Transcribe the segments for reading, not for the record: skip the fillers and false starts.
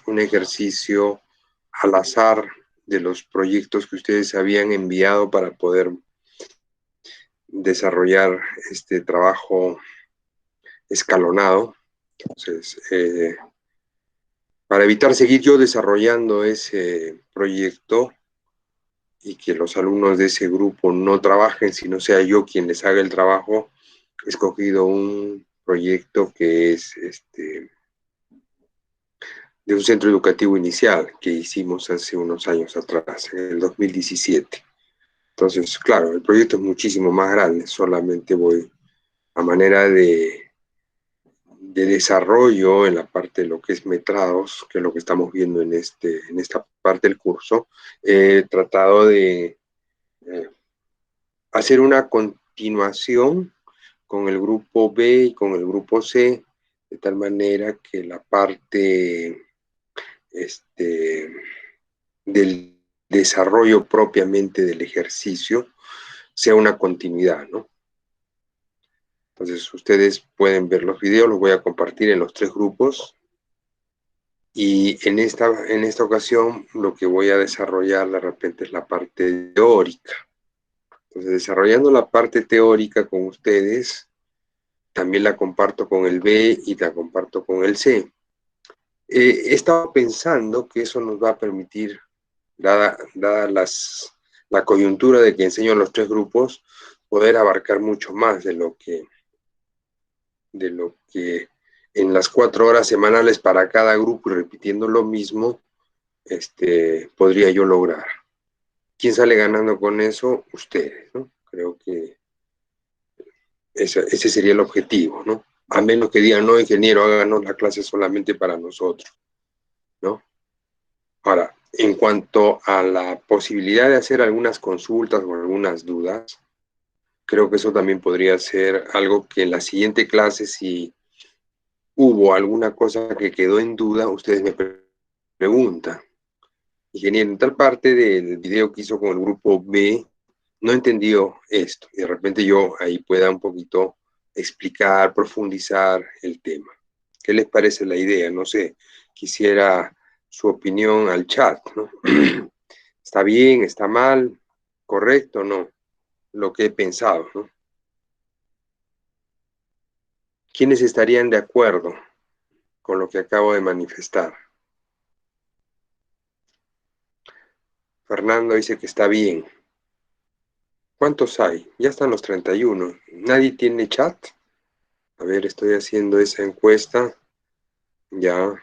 un ejercicio al azar de los proyectos que ustedes habían enviado para poder desarrollar este trabajo escalonado. Entonces, para evitar seguir yo desarrollando ese proyecto y que los alumnos de ese grupo no trabajen, sino sea yo quien les haga el trabajo, he escogido un proyecto que es de un centro educativo inicial que hicimos hace unos años atrás, en el 2017. Entonces, claro, el proyecto es muchísimo más grande, solamente voy a manera de desarrollo en la parte de lo que es metrados, que es lo que estamos viendo en esta parte del curso. He tratado de hacer una continuación con el grupo B y con el grupo C, de tal manera que la parte del desarrollo propiamente del ejercicio sea una continuidad, ¿no? Entonces ustedes pueden ver los videos, los voy a compartir en los 3 grupos. Y en esta ocasión lo que voy a desarrollar de repente es la parte teórica. Entonces, desarrollando la parte teórica con ustedes, también la comparto con el B y la comparto con el C. He estado pensando que eso nos va a permitir, dada la coyuntura de que enseño los 3 grupos, poder abarcar mucho más de lo que en las 4 horas semanales para cada grupo y repitiendo lo mismo, podría yo lograr. ¿Quién sale ganando con eso? Ustedes, ¿no? Creo que ese sería el objetivo, ¿no? A menos que digan, no, ingeniero, háganos la clase solamente para nosotros, ¿no? Ahora, en cuanto a la posibilidad de hacer algunas consultas o algunas dudas, creo que eso también podría ser algo que en la siguiente clase, si hubo alguna cosa que quedó en duda, ustedes me preguntan. Ingeniero, en tal parte del video que hizo con el grupo B, no entendió esto. Y de repente yo ahí pueda un poquito explicar, profundizar el tema. ¿Qué les parece la idea? No sé, quisiera su opinión al chat, ¿no? ¿Está bien? ¿Está mal? ¿Correcto? No. Lo que he pensado, ¿no? ¿Quiénes estarían de acuerdo con lo que acabo de manifestar? Fernando dice que está bien. ¿Cuántos hay? Ya están los 31. ¿Nadie tiene chat? A ver, estoy haciendo esa encuesta. Ya.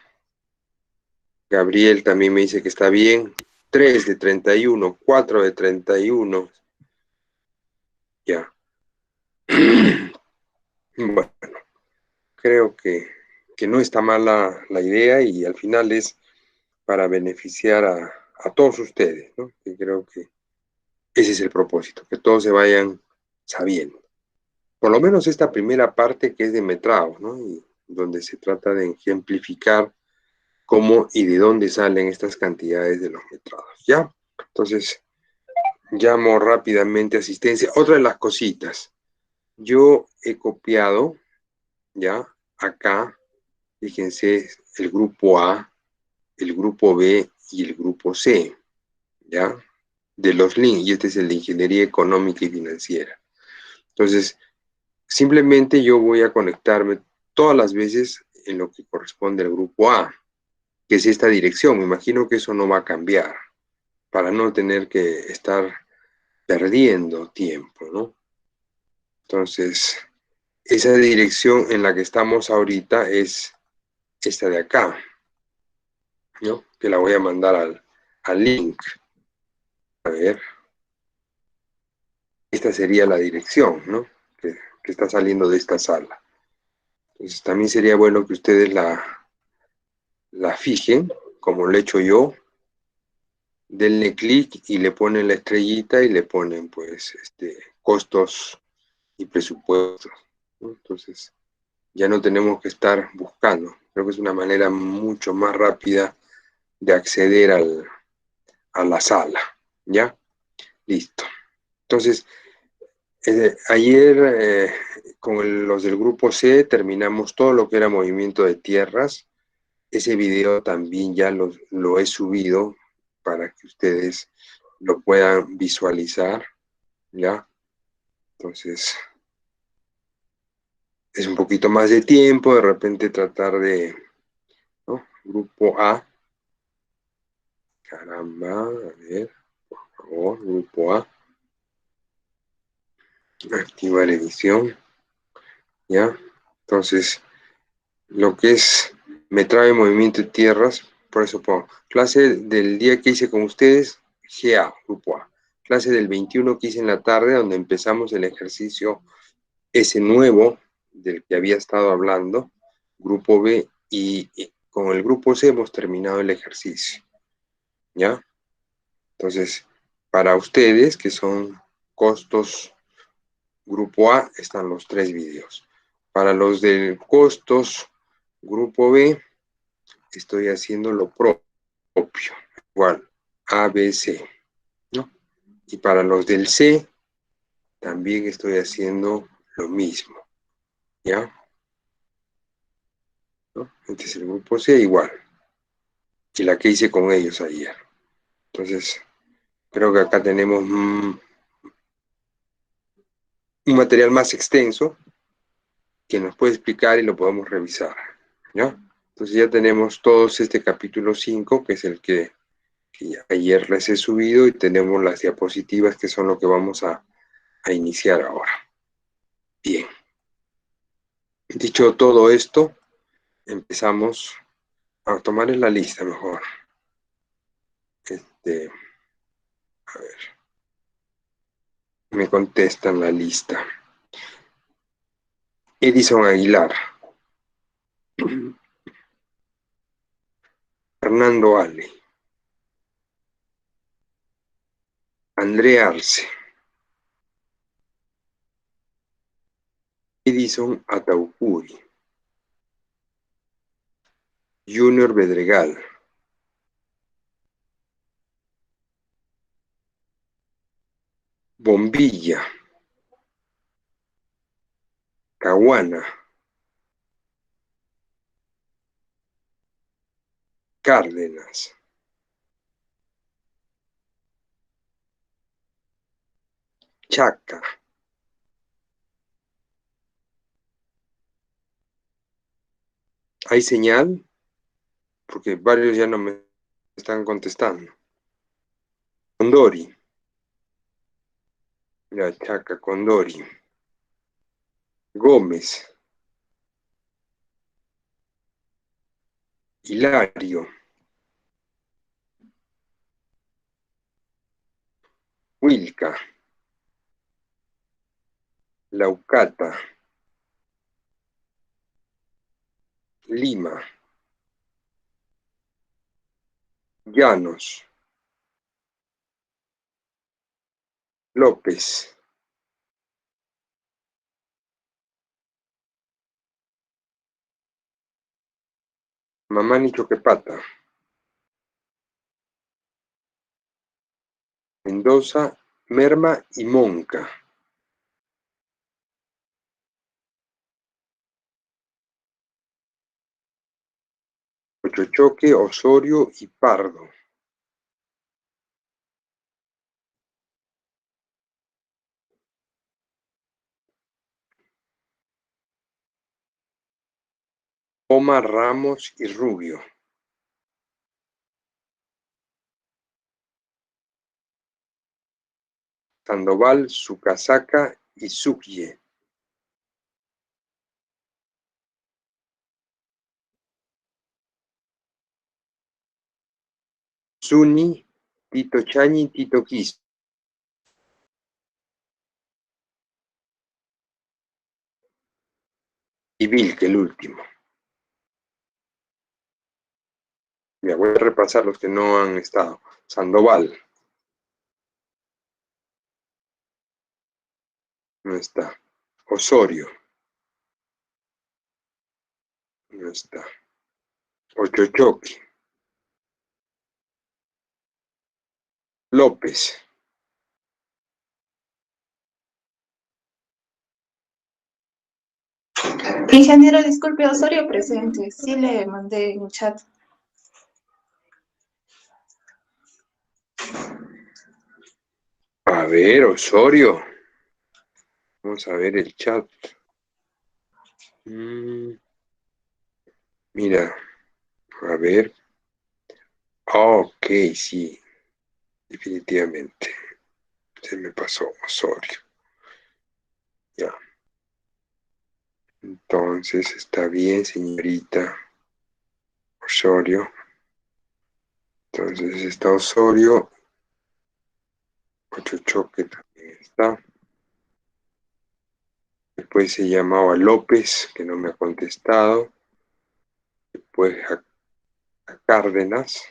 Gabriel también me dice que está bien. 3 de 31, 4 de 31. Ya. Bueno, creo que no está mala la idea y al final es para beneficiar a todos ustedes, ¿no? Y creo que ese es el propósito, que todos se vayan sabiendo. Por lo menos esta primera parte que es de metrado, ¿no? Y donde se trata de ejemplificar cómo y de dónde salen estas cantidades de los metrados, ¿ya? Entonces, llamo rápidamente asistencia. Otra de las cositas, yo he copiado, ¿ya? Acá, fíjense, el grupo A, el grupo B y el grupo C, ¿ya? De los links, y este es el de Ingeniería Económica y Financiera. Entonces, simplemente yo voy a conectarme todas las veces en lo que corresponde al grupo A, que es esta dirección. Me imagino que eso no va a cambiar, para no tener que estar perdiendo tiempo, ¿no? Entonces, esa dirección en la que estamos ahorita es esta de acá, ¿no? Que la voy a mandar al link. A ver, esta sería la dirección, ¿no? Que está saliendo de esta sala. Entonces, también sería bueno que ustedes la fijen, como lo he hecho yo. Denle clic y le ponen la estrellita y le ponen, pues, costos y presupuestos, ¿no? Entonces, ya no tenemos que estar buscando. Creo que es una manera mucho más rápida de acceder a la sala, ¿ya? Listo. Entonces, ayer con los del grupo C terminamos todo lo que era movimiento de tierras. ese video también ya lo he subido para que ustedes lo puedan visualizar, ¿ya? Entonces, es un poquito más de tiempo, de repente tratar de, ¿no? Grupo A, caramba, a ver, por favor, grupo A, activar edición, ¿ya? Entonces, lo que es metraje, movimiento de tierras, por eso pongo, clase del día que hice con ustedes, GA, grupo A. Clase del 21 que hice en la tarde, donde empezamos el ejercicio ese nuevo del que había estado hablando, grupo B, y con el grupo C hemos terminado el ejercicio, ¿ya? Entonces, para ustedes, que son costos grupo A, están los 3 videos. Para los de costos grupo B, estoy haciendo lo propio, igual, A, B, C, ¿no? Y para los del C, también estoy haciendo lo mismo, ¿ya? ¿No? Este es el grupo C, igual, y la que hice con ellos ayer. Entonces, creo que acá tenemos un material más extenso que nos puede explicar y lo podemos revisar, ¿ya? Entonces ya tenemos todos este capítulo 5, que es el que ayer les he subido, y tenemos las diapositivas, que son lo que vamos a iniciar ahora. Bien. Dicho todo esto, empezamos a tomar en la lista mejor. A ver, me contestan la lista. Edison Aguilar, Fernando Ale, André Arce, Edison Ataucuri, Junior Bedregal, Bombilla, Caguana, Cárdenas, Chaca. ¿Hay señal? Porque varios ya no me están contestando. Condori, mira, Chaca, Condori, Gómez, Hilario, Wilca, Laucata, Lima, Llanos, López, Mamani Choquepata, Mendoza, Merma y Monca, Ochochoque, Osorio y Pardo, Omar, Ramos y Rubio, Sandoval, Sucasaca y Sucye, Zuni, Tito Chañi, Tito Quis y Vilque, el último. Ya voy a repasar los que no han estado. Sandoval, no está. Osorio, no está. Ochochoque, López, Ingeniero, disculpe, Osorio presente. Sí le mandé en chat. A ver, Osorio. Vamos a ver el chat. Mira, a ver. Ok, sí, definitivamente. Se me pasó Osorio. Ya. Entonces está bien, señorita Osorio. Entonces está Osorio. Ochochoque también está. Después se llamaba López, que no me ha contestado. Después a Cárdenas.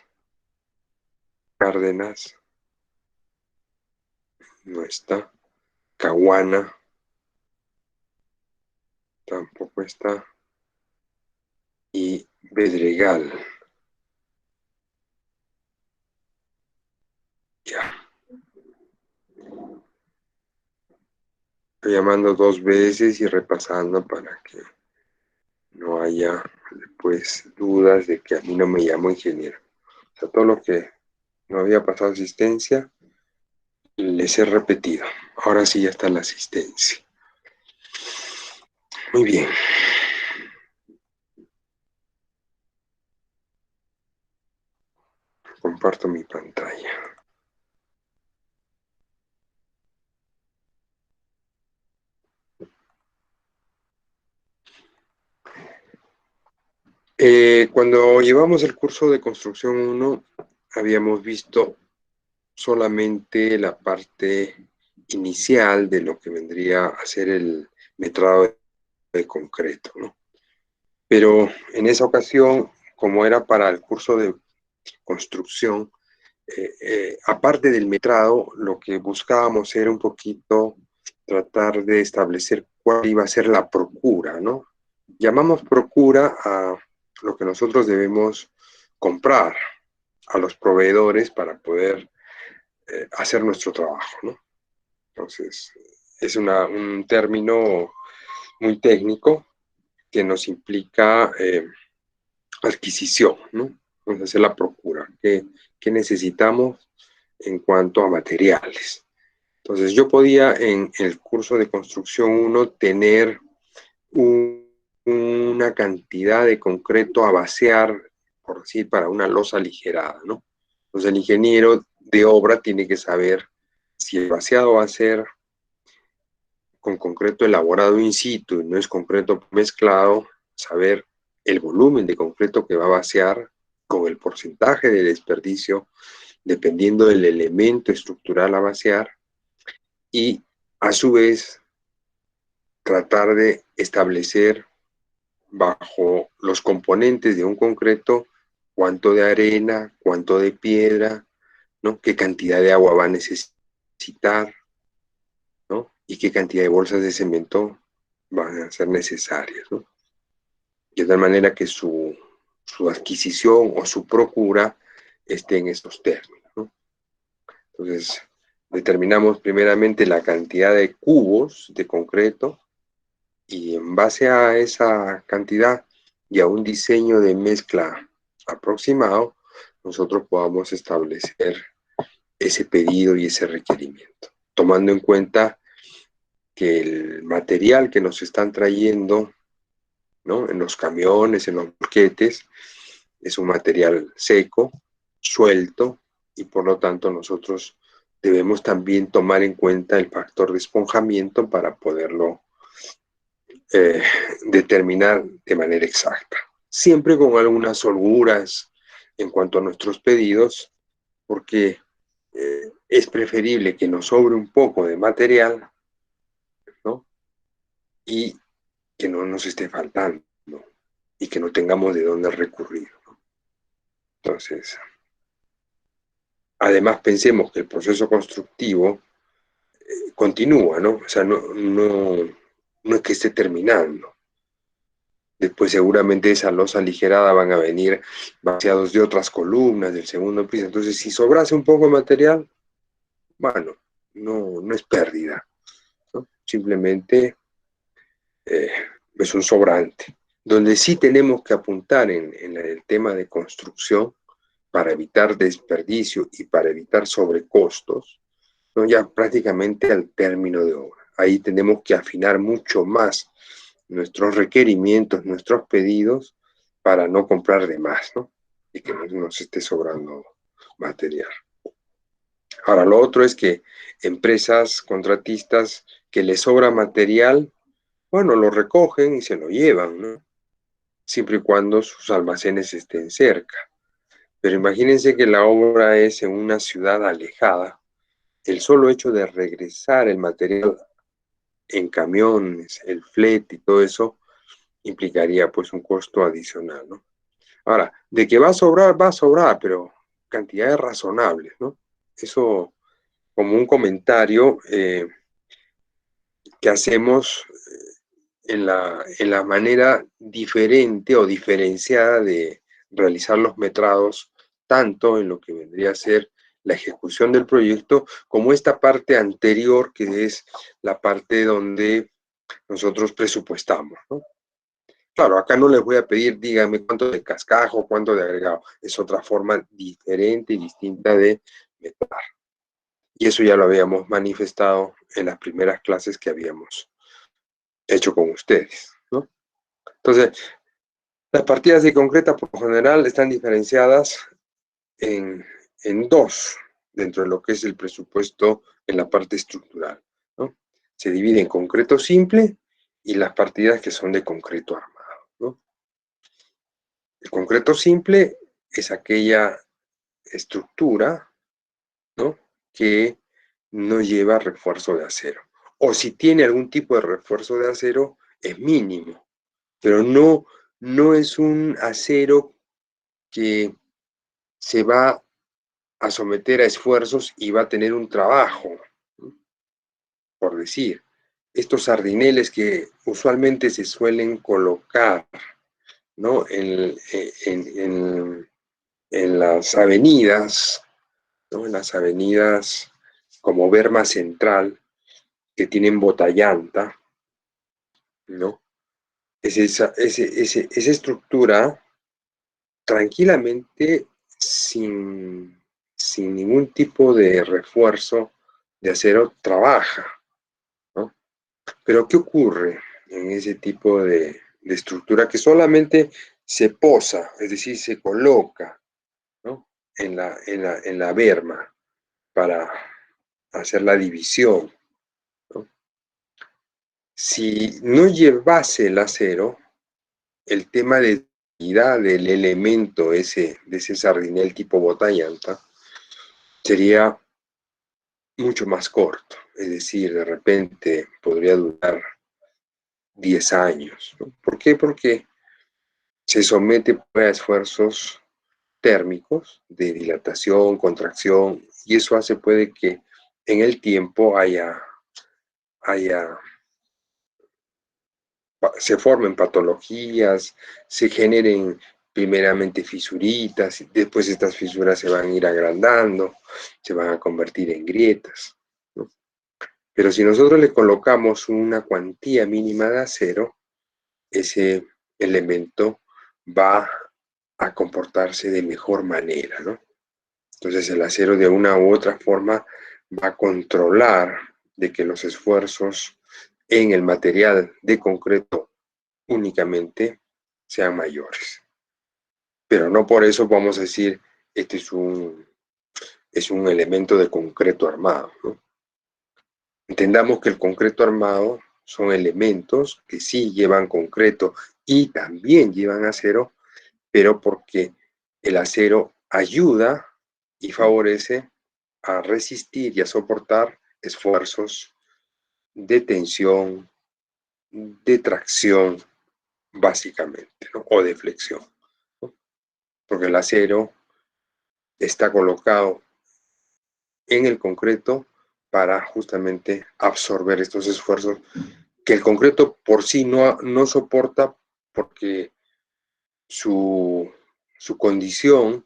Cárdenas no está. Caguana tampoco está. Y Bedregal. Ya. Estoy llamando 2 veces y repasando para que no haya después dudas de que a mí no me llamo ingeniero. O sea, todo lo que no había pasado asistencia, les he repetido. Ahora sí ya está la asistencia. Muy bien. Comparto mi pantalla. Cuando llevamos el curso de construcción 1, habíamos visto solamente la parte inicial de lo que vendría a ser el metrado de concreto, ¿no? Pero en esa ocasión, como era para el curso de construcción, aparte del metrado, lo que buscábamos era un poquito tratar de establecer cuál iba a ser la procura, ¿no? Llamamos procura a lo que nosotros debemos comprar a los proveedores para poder hacer nuestro trabajo, ¿no? Entonces, es un término muy técnico que nos implica adquisición, ¿no? Vamos a hacer la procura. ¿Qué necesitamos en cuanto a materiales? Entonces, yo podía en el curso de construcción 1 tener una cantidad de concreto a vaciar, por decir, para una losa aligerada, ¿no? Entonces, el ingeniero de obra tiene que saber si el vaciado va a ser con concreto elaborado in situ y no es concreto mezclado, saber el volumen de concreto que va a vaciar con el porcentaje de desperdicio dependiendo del elemento estructural a vaciar y a su vez tratar de establecer bajo los componentes de un concreto cuánto de arena, cuánto de piedra, ¿no? Qué cantidad de agua va a necesitar, ¿no? Y qué cantidad de bolsas de cemento van a ser necesarias, ¿no? De tal manera que su adquisición o su procura esté en estos términos, ¿no? Entonces, determinamos primeramente la cantidad de cubos de concreto y en base a esa cantidad y a un diseño de mezcla aproximado, nosotros podamos establecer ese pedido y ese requerimiento, tomando en cuenta que el material que nos están trayendo, ¿no? En los camiones, en los boquetes, es un material seco, suelto, y por lo tanto nosotros debemos también tomar en cuenta el factor de esponjamiento para poderlo determinar de manera exacta. Siempre con algunas holguras en cuanto a nuestros pedidos, porque es preferible que nos sobre un poco de material, ¿no? Y que no nos esté faltando, ¿no? Y que no tengamos de dónde recurrir, ¿no? Entonces, además pensemos que el proceso constructivo continúa, ¿no? O sea, no es que esté terminando. Después seguramente esa losa aligerada van a venir vaciados de otras columnas del segundo piso. Entonces, si sobrase un poco de material, bueno, no es pérdida, ¿no? Simplemente es un sobrante. Donde sí tenemos que apuntar en el tema de construcción para evitar desperdicio y para evitar sobrecostos ¿no? Ya prácticamente al término de obra. Ahí tenemos que afinar mucho más nuestros requerimientos, nuestros pedidos, para no comprar de más, ¿no? Y que no nos esté sobrando material. Ahora, lo otro es que empresas contratistas que les sobra material, bueno, lo recogen y se lo llevan, ¿no? Siempre y cuando sus almacenes estén cerca. Pero imagínense que la obra es en una ciudad alejada. El solo hecho de regresar el material en camiones, el flete y todo eso, implicaría pues un costo adicional, ¿no? Ahora, de que va a sobrar, pero cantidades razonables, ¿no? Eso como un comentario que hacemos en la manera diferente o diferenciada de realizar los metrados, tanto en lo que vendría a ser la ejecución del proyecto, como esta parte anterior, que es la parte donde nosotros presupuestamos, ¿no? Claro, acá no les voy a pedir, díganme cuánto de cascajo, cuánto de agregado. Es otra forma diferente y distinta de metrar. Y eso ya lo habíamos manifestado en las primeras clases que habíamos hecho con ustedes, ¿no? Entonces, las partidas de concreta por lo general están diferenciadas en, en dos, dentro de lo que es el presupuesto en la parte estructural, ¿no? Se divide en concreto simple y las partidas que son de concreto armado, ¿no? El concreto simple es aquella estructura, ¿no?, que no lleva refuerzo de acero. O si tiene algún tipo de refuerzo de acero, es mínimo, pero no es un acero que se va a someter a esfuerzos y va a tener un trabajo, ¿no?, por decir. Estos sardineles que usualmente se suelen colocar, ¿no?, en las avenidas, ¿no?, en las avenidas como Berma Central, que tienen botallanta, ¿no? Esa estructura, tranquilamente, sin ningún tipo de refuerzo de acero, trabaja, ¿no? Pero ¿qué ocurre en ese tipo de estructura que solamente se posa, es decir, se coloca, ¿no?, en la berma para hacer la división, ¿no? Si no llevase el acero, el tema de calidad del elemento ese, de ese sardinel tipo botallanta, sería mucho más corto. Es decir, de repente podría durar 10 años, ¿no? ¿Por qué? Porque se somete a esfuerzos térmicos de dilatación, contracción, y eso hace puede que en el tiempo se formen patologías, se generen primeramente fisuritas, después estas fisuras se van a ir agrandando, se van a convertir en grietas, ¿no? Pero si nosotros le colocamos una cuantía mínima de acero, ese elemento va a comportarse de mejor manera, ¿no? Entonces el acero de una u otra forma va a controlar de que los esfuerzos en el material de concreto únicamente sean mayores. Pero no por eso vamos a decir, este es un elemento de concreto armado, ¿no? Entendamos que el concreto armado son elementos que sí llevan concreto y también llevan acero, pero porque el acero ayuda y favorece a resistir y a soportar esfuerzos de tensión, de tracción, básicamente, ¿no?, o de flexión, ¿no? Porque el acero está colocado en el concreto para justamente absorber estos esfuerzos que el concreto por sí no soporta, porque su, su condición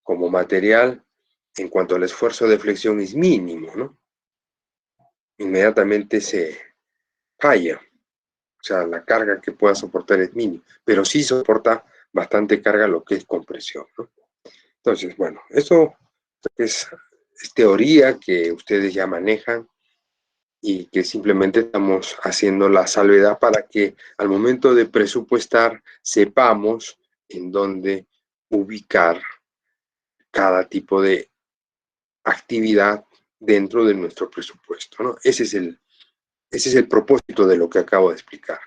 como material en cuanto al esfuerzo de flexión es mínimo, ¿no? Inmediatamente se falla, o sea, la carga que pueda soportar es mínima, pero sí soporta bastante carga lo que es compresión, ¿no? Entonces, bueno, eso es es teoría que ustedes ya manejan y que simplemente estamos haciendo la salvedad para que al momento de presupuestar sepamos en dónde ubicar cada tipo de actividad dentro de nuestro presupuesto, ¿no? Ese es el propósito de lo que acabo de explicar,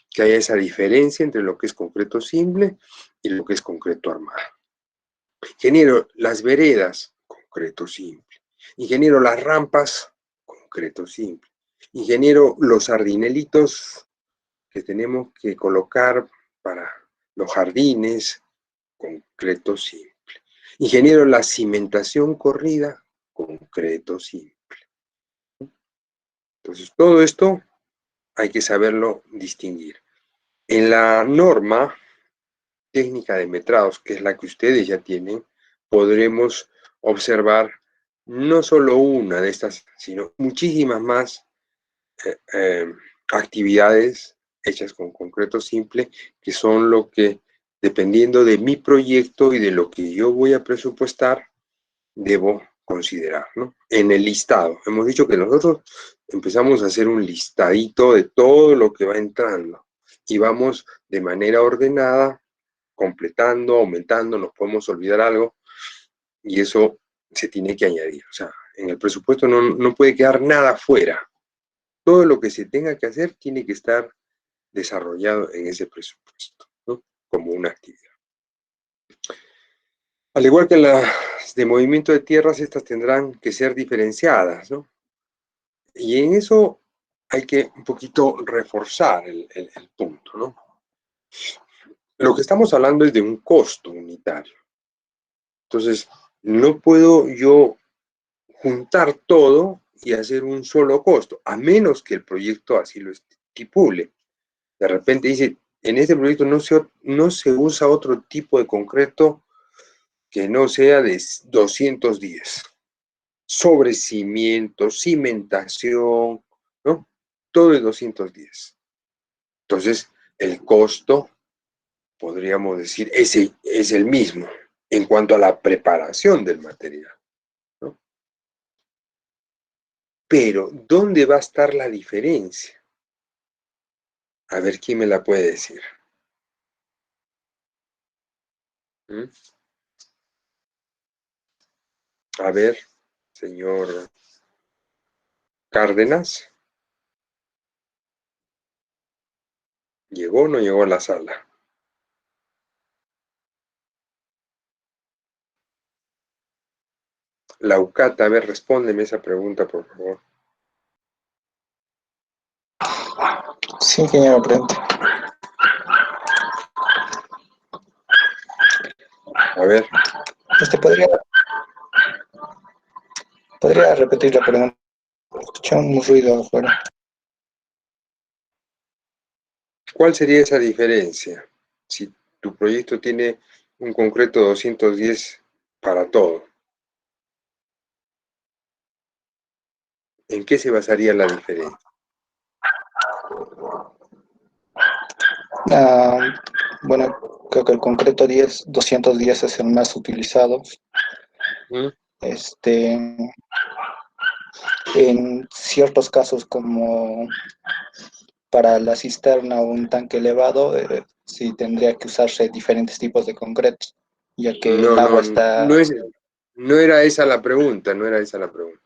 que haya esa diferencia entre lo que es concreto simple y lo que es concreto armado. Ingeniero, las veredas, concreto simple. Ingeniero, las rampas, concreto simple. Ingeniero, los sardinelitos que tenemos que colocar para los jardines, concreto simple. Ingeniero, la cimentación corrida, concreto simple. Entonces, todo esto hay que saberlo distinguir. En la norma técnica de metrados, que es la que ustedes ya tienen, podremos observar no solo una de estas, sino muchísimas más actividades hechas con concreto simple, que son lo que, dependiendo de mi proyecto y de lo que yo voy a presupuestar, debo considerar, ¿no? En el listado. Hemos dicho que nosotros empezamos a hacer un listadito de todo lo que va entrando y vamos de manera ordenada, completando, aumentando, nos podemos olvidar algo y eso se tiene que añadir. O sea, en el presupuesto no puede quedar nada fuera. Todo lo que se tenga que hacer tiene que estar desarrollado en ese presupuesto, ¿no? Como una actividad. Al igual que las de movimiento de tierras, estas tendrán que ser diferenciadas, ¿no? Y en eso hay que un poquito reforzar el punto, ¿no? Lo que estamos hablando es de un costo unitario. Entonces, no puedo yo juntar todo y hacer un solo costo, a menos que el proyecto así lo estipule. De repente dice, en este proyecto no se usa otro tipo de concreto que no sea de 210. Sobre cimiento, cimentación, ¿no? Todo es 210. Entonces, el costo, podríamos decir, ese es el mismo en cuanto a la preparación del material, ¿no? Pero, ¿dónde va a estar la diferencia? A ver, ¿quién me la puede decir? ¿Mm? A ver, señor Cárdenas, ¿llegó o no llegó a la sala? Laucata, a ver, respóndeme esa pregunta, por favor. Sí, ingeniero, pregunta. A ver. ¿Podría repetir la pregunta? Escuché un ruido afuera. ¿Cuál sería esa diferencia? Si tu proyecto tiene un concreto 210 para todo, ¿en qué se basaría la diferencia? Bueno, creo que el concreto 210 es el más utilizado. ¿Mm? En ciertos casos, como para la cisterna o un tanque elevado, sí tendría que usarse diferentes tipos de concreto, ya que el agua está... No era esa la pregunta, no era esa la pregunta.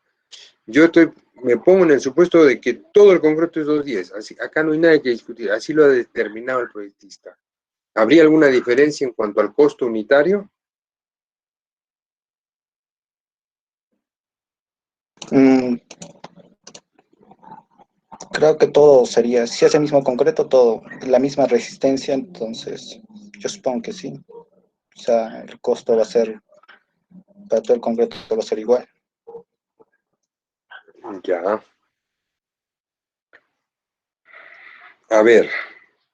Me pongo en el supuesto de que todo el concreto es 210. Así, acá no hay nada que discutir, así lo ha determinado el proyectista. ¿Habría alguna diferencia en cuanto al costo unitario? Creo que todo sería, si es el mismo concreto, todo, la misma resistencia, entonces yo supongo que sí. O sea, el costo va a ser, para todo el concreto va a ser igual. Ya. A ver,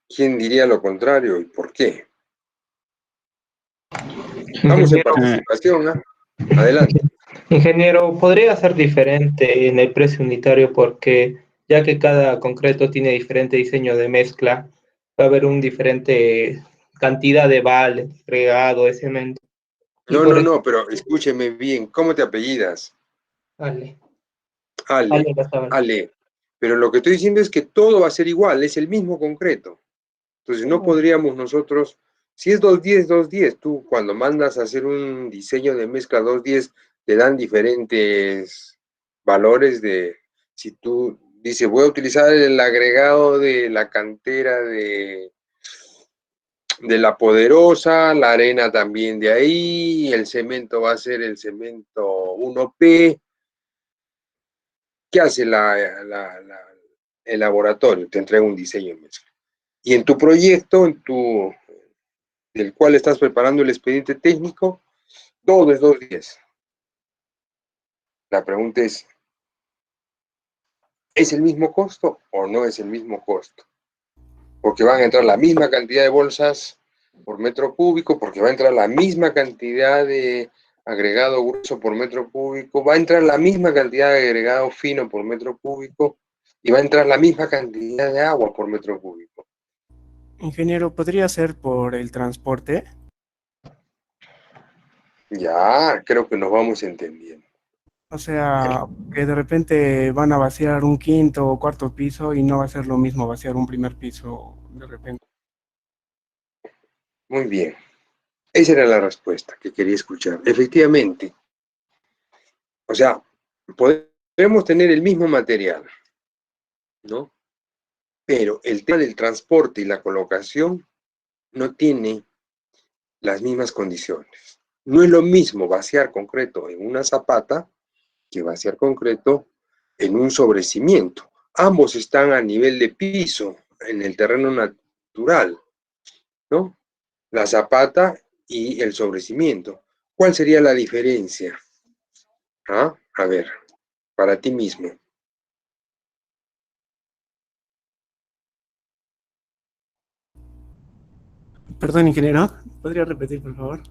¿quién diría lo contrario y por qué? Estamos en Ingeniero, participación, ¿eh? Adelante. ingeniero, podría ser diferente en el precio unitario porque ya que cada concreto tiene diferente diseño de mezcla, va a haber un diferente cantidad de vales, fregado, de cemento. Y por No, pero escúcheme bien, ¿cómo te apellidas? Ale, Ale Ale, la sábana. Ale. Pero lo que estoy diciendo es que todo va a ser igual, es el mismo concreto. Entonces no Oh, podríamos nosotros, si es 210, 210, tú cuando mandas a hacer un diseño de mezcla 210, te dan diferentes valores de, si tú dices, voy a utilizar el agregado de la cantera de La Poderosa, la arena también de ahí, el cemento va a ser el cemento 1P. ¿Qué hace el laboratorio? Te entrega un diseño en mezcla. Y en tu proyecto, del cual estás preparando el expediente técnico, todo es 210. La pregunta ¿es el mismo costo o no es el mismo costo? Porque van a entrar la misma cantidad de bolsas por metro cúbico, porque va a entrar la misma cantidad de agregado grueso por metro cúbico, va a entrar la misma cantidad de agregado fino por metro cúbico y va a entrar la misma cantidad de agua por metro cúbico. Ingeniero, ¿podría ser por el transporte? Ya, creo que nos vamos entendiendo. O sea, que de repente van a vaciar un quinto o cuarto piso y no va a ser lo mismo vaciar un primer piso de repente. Muy bien. Esa era la respuesta que quería escuchar. Efectivamente, o sea, podemos tener el mismo material, ¿no? Pero el tema del transporte y la colocación no tiene las mismas condiciones. No es lo mismo vaciar concreto en una zapata que vaciar concreto en un sobrecimiento. Ambos están a nivel de piso en el terreno natural, ¿no? La zapata y el sobrecimiento. ¿Cuál sería la diferencia? ¿Ah? A ver, para ti mismo. Perdón, ingeniero, ¿podría repetir, por favor?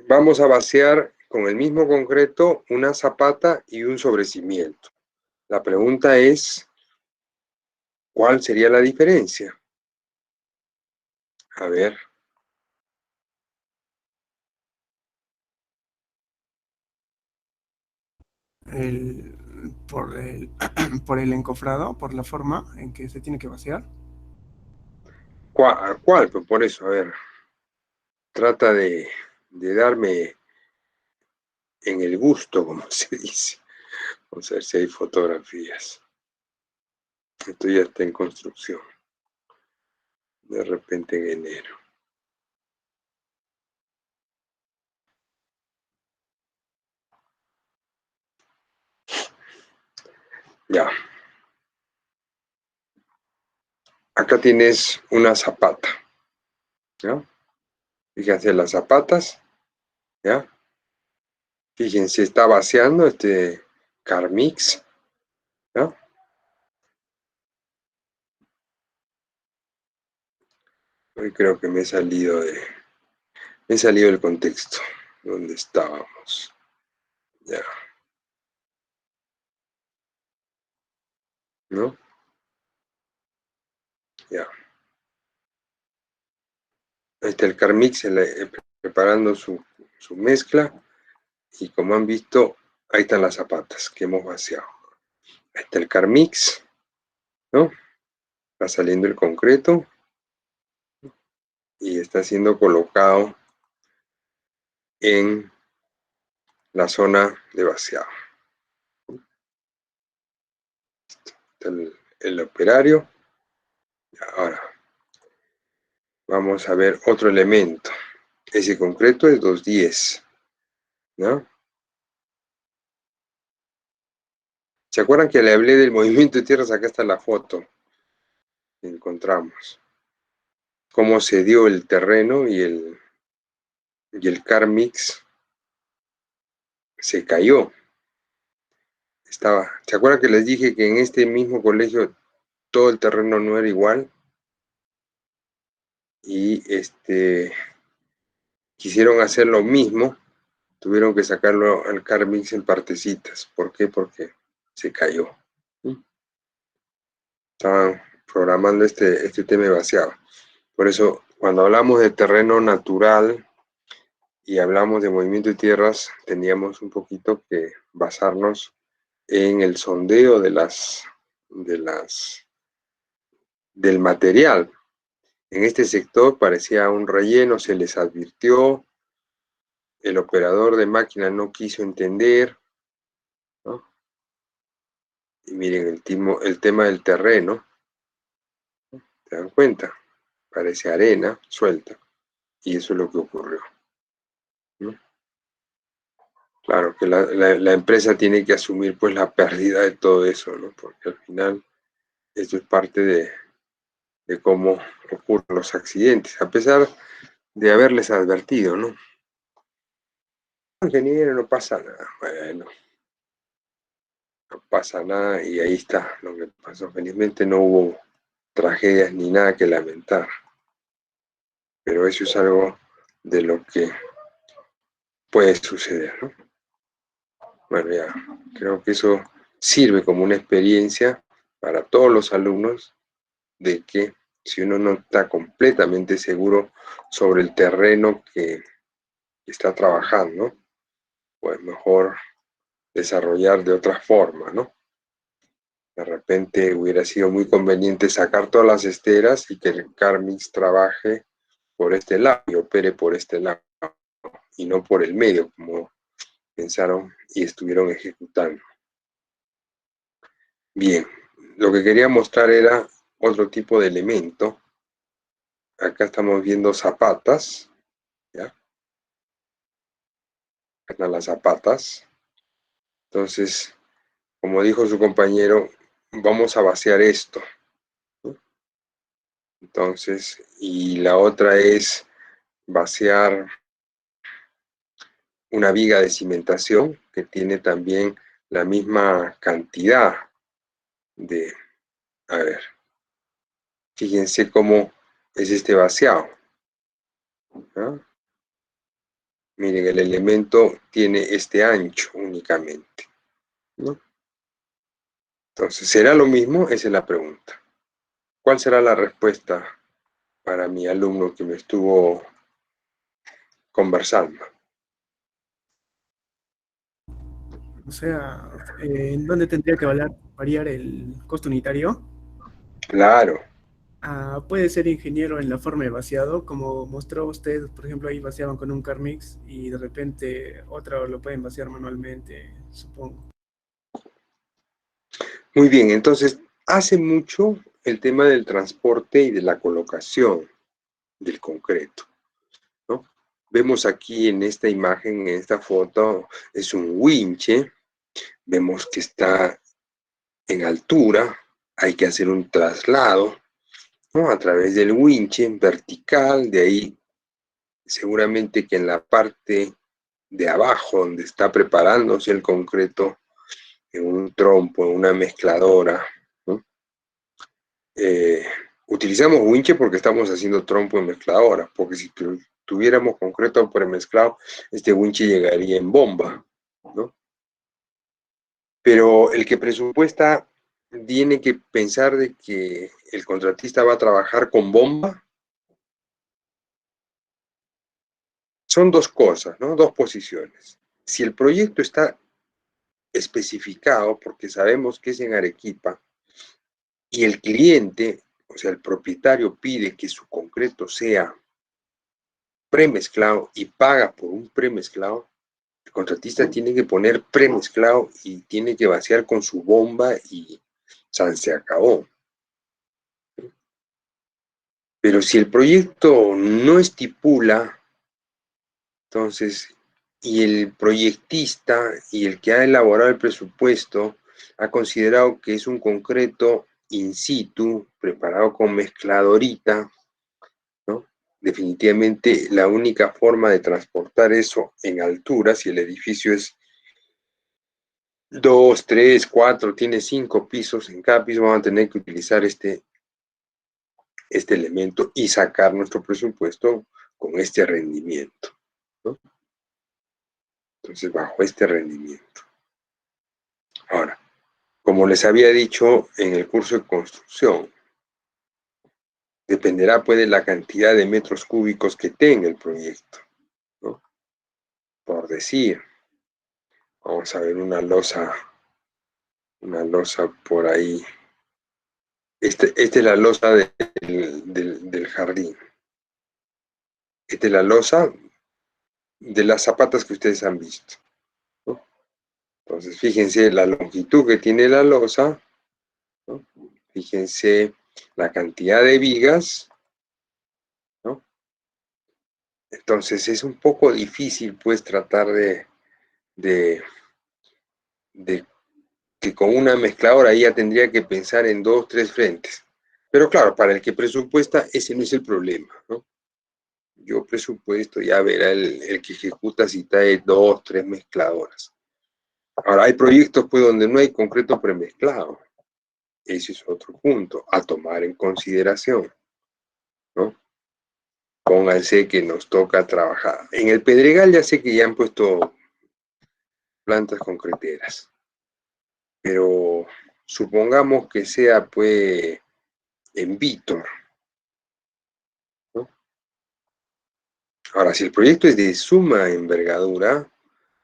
Vamos a vaciar con el mismo concreto una zapata y un sobrecimiento. La pregunta es, ¿cuál sería la diferencia? A ver, El, por el, por el encofrado, por la forma en que se tiene que vaciar. ¿cuál? Pues por eso, a ver, trata de darme en el gusto, como se dice. Vamos a ver si hay fotografías. Esto ya está en construcción. De repente en enero. Ya. Acá tienes una zapata. ¿Ya? Fíjense las zapatas. ¿Ya? Fíjense, está vaciando este Carmix. ¿Ya? Hoy creo que me he salido del contexto donde estábamos. Ya. ¿No? Ya. Ahí está el Carmix preparando su mezcla. Y como han visto, ahí están las zapatas que hemos vaciado. Ahí está el Carmix, ¿no? Está saliendo el concreto y está siendo colocado en la zona de vaciado. Está el operario. Ahora, vamos a ver otro elemento. Ese concreto es 210, ¿no? ¿Se acuerdan que le hablé del movimiento de tierras? Acá está la foto que encontramos. Cómo se dio el terreno y el Carmix se cayó. ¿Se acuerdan que les dije que en este mismo colegio todo el terreno no era igual? Y quisieron hacer lo mismo, tuvieron que sacarlo al Carmix en partecitas. ¿Por qué? Porque se cayó. Estaban programando este tema vaciado. Por eso, cuando hablamos de terreno natural, y hablamos de movimiento de tierras, teníamos un poquito que basarnos en el sondeo del material. En este sector parecía un relleno, se les advirtió, el operador de máquina no quiso entender, ¿no? Y miren el tema del terreno, ¿se dan cuenta? Parece arena suelta, y eso es lo que ocurrió, ¿no? Claro que la empresa tiene que asumir pues la pérdida de todo eso, ¿no? Porque al final esto es parte de cómo ocurren los accidentes, a pesar de haberles advertido, ¿no? Ingeniero, no pasa nada. Bueno, no pasa nada y ahí está lo que pasó. Felizmente no hubo tragedias ni nada que lamentar, pero eso es algo de lo que puede suceder, ¿no? Bueno, ya creo que eso sirve como una experiencia para todos los alumnos de que si uno no está completamente seguro sobre el terreno que está trabajando, pues mejor desarrollar de otra forma, ¿no? De repente hubiera sido muy conveniente sacar todas las esteras y que el Carmix trabaje por este lado y opere por este lado y no por el medio, como pensaron y estuvieron ejecutando. Bien, lo que quería mostrar era otro tipo de elemento. Acá estamos viendo zapatas, ¿ya? Acá están las zapatas. Entonces, como dijo su compañero, vamos a vaciar esto, ¿no? Entonces, y la otra es vaciar una viga de cimentación que tiene también la misma cantidad de, a ver, fíjense cómo es este vaciado, ¿no? Miren, el elemento tiene este ancho únicamente, ¿no? Entonces, ¿será lo mismo? Esa es la pregunta. ¿Cuál será la respuesta para mi alumno que me estuvo conversando? O sea, ¿en dónde tendría que variar el costo unitario? Claro, Puede ser ingeniero en la forma de vaciado, como mostró usted, por ejemplo, ahí vaciaban con un Carmix y de repente otra lo pueden vaciar manualmente, supongo. muy bien. Entonces, hace mucho el tema del transporte y de la colocación del concreto, ¿no? Vemos aquí en esta imagen, en esta foto, es un winche. Vemos que está en altura, hay que hacer un traslado, ¿no? A través del winche vertical, de ahí seguramente que en la parte de abajo, donde está preparándose el concreto, en un trompo, en una mezcladora, ¿no? Utilizamos winche porque estamos haciendo trompo en mezcladora, porque si tuviéramos concreto premezclado, este winche llegaría en bomba, ¿no? Pero el que presupuesta tiene que pensar de que el contratista va a trabajar con bomba. Son dos cosas, ¿no? Dos posiciones. Si el proyecto está especificado, porque sabemos que es en Arequipa, y el cliente, o sea, el propietario pide que su concreto sea premezclado y paga por un premezclado, el contratista tiene que poner premezclado y tiene que vaciar con su bomba y se acabó. Pero si el proyecto no estipula, entonces, y el proyectista y el que ha elaborado el presupuesto ha considerado que es un concreto in situ, preparado con mezcladorita, ¿no? Definitivamente la única forma de transportar eso en altura, si el edificio es 2, 3, 4, tiene 5 pisos, en cada piso vamos a tener que utilizar este elemento y sacar nuestro presupuesto con este rendimiento, ¿no? Entonces, bajo este rendimiento. Ahora, como les había dicho en el curso de construcción, dependerá pues de la cantidad de metros cúbicos que tenga el proyecto, ¿no? decir. Vamos a ver una losa por ahí. Esta es la losa del jardín. Esta es la losa de las zapatas que ustedes han visto, ¿no? Entonces, fíjense la longitud que tiene la losa, ¿no? Fíjense la cantidad de vigas, ¿no? Entonces, es un poco difícil, pues, tratar de que con una mezcladora ahí ya tendría que pensar en 2, 3 frentes. Pero claro, para el que presupuesta, ese no es el problema, ¿no? Yo presupuesto, ya verá el que ejecuta si trae 2, 3 mezcladoras. Ahora, hay proyectos pues donde no hay concreto premezclado. Ese es otro punto a tomar en consideración, ¿no? Pónganse que nos toca trabajar. En el Pedregal ya sé que ya han puesto plantas concreteras, pero supongamos que sea pues en Vítor, ¿no? Ahora, si el proyecto es de suma envergadura,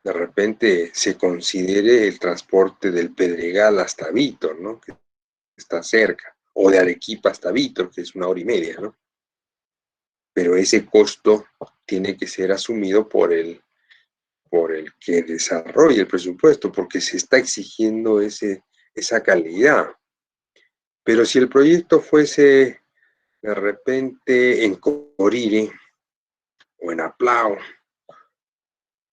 de repente se considere el transporte del Pedregal hasta Vítor, ¿no? Que está cerca, o de Arequipa hasta Vítor, que es 1 hora y media, ¿no? Pero ese costo tiene que ser asumido por el que desarrolle el presupuesto, porque se está exigiendo esa calidad. Pero si el proyecto fuese de repente en Corire, o en Aplao,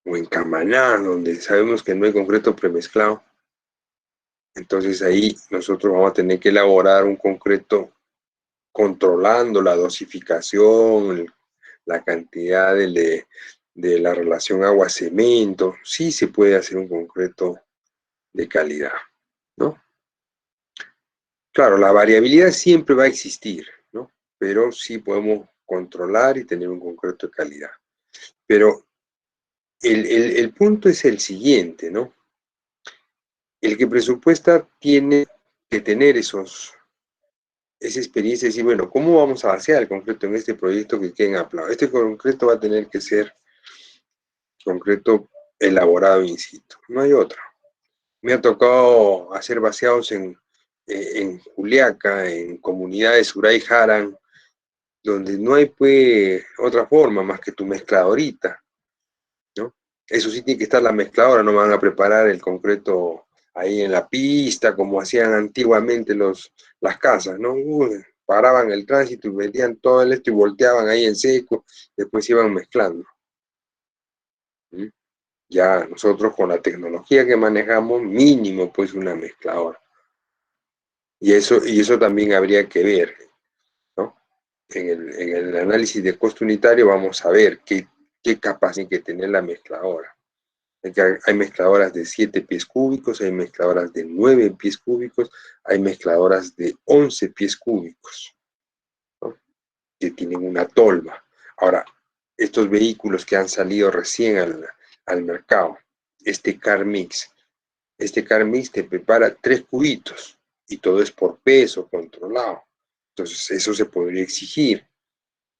o en Camaná, donde sabemos que no hay concreto premezclado, entonces ahí nosotros vamos a tener que elaborar un concreto controlando la dosificación, la cantidad de la relación agua-cemento. Sí se puede hacer un concreto de calidad, ¿no? Claro, la variabilidad siempre va a existir, ¿no? Pero sí podemos controlar y tener un concreto de calidad. Pero el punto es el siguiente, ¿no? El que presupuesta tiene que tener esa experiencia y decir, bueno, ¿cómo vamos a vaciar el concreto en este proyecto que queda en Aplao? Este concreto va a tener que ser concreto elaborado in situ, no hay otra. Me ha tocado hacer vaciados en Juliaca, en comunidades Suray Jaran, donde no hay pues otra forma más que tu mezcladorita, ¿no? Eso sí tiene que estar la mezcladora, no van a preparar el concreto ahí en la pista, como hacían antiguamente las casas, ¿no? Paraban el tránsito y metían todo el esto y volteaban ahí en seco, después iban mezclando. ¿Mm? Ya nosotros con la tecnología que manejamos, mínimo pues una mezcladora. Y eso también habría que ver, ¿no? En el análisis de costo unitario vamos a ver qué capacidad tiene que tener la mezcladora. Hay mezcladoras de 7 pies cúbicos, hay mezcladoras de 9 pies cúbicos, hay mezcladoras de 11 pies cúbicos, ¿no? Que tienen una tolva. Ahora, estos vehículos que han salido recién al mercado, este CarMix te prepara 3 cubitos y todo es por peso controlado. Entonces, eso se podría exigir,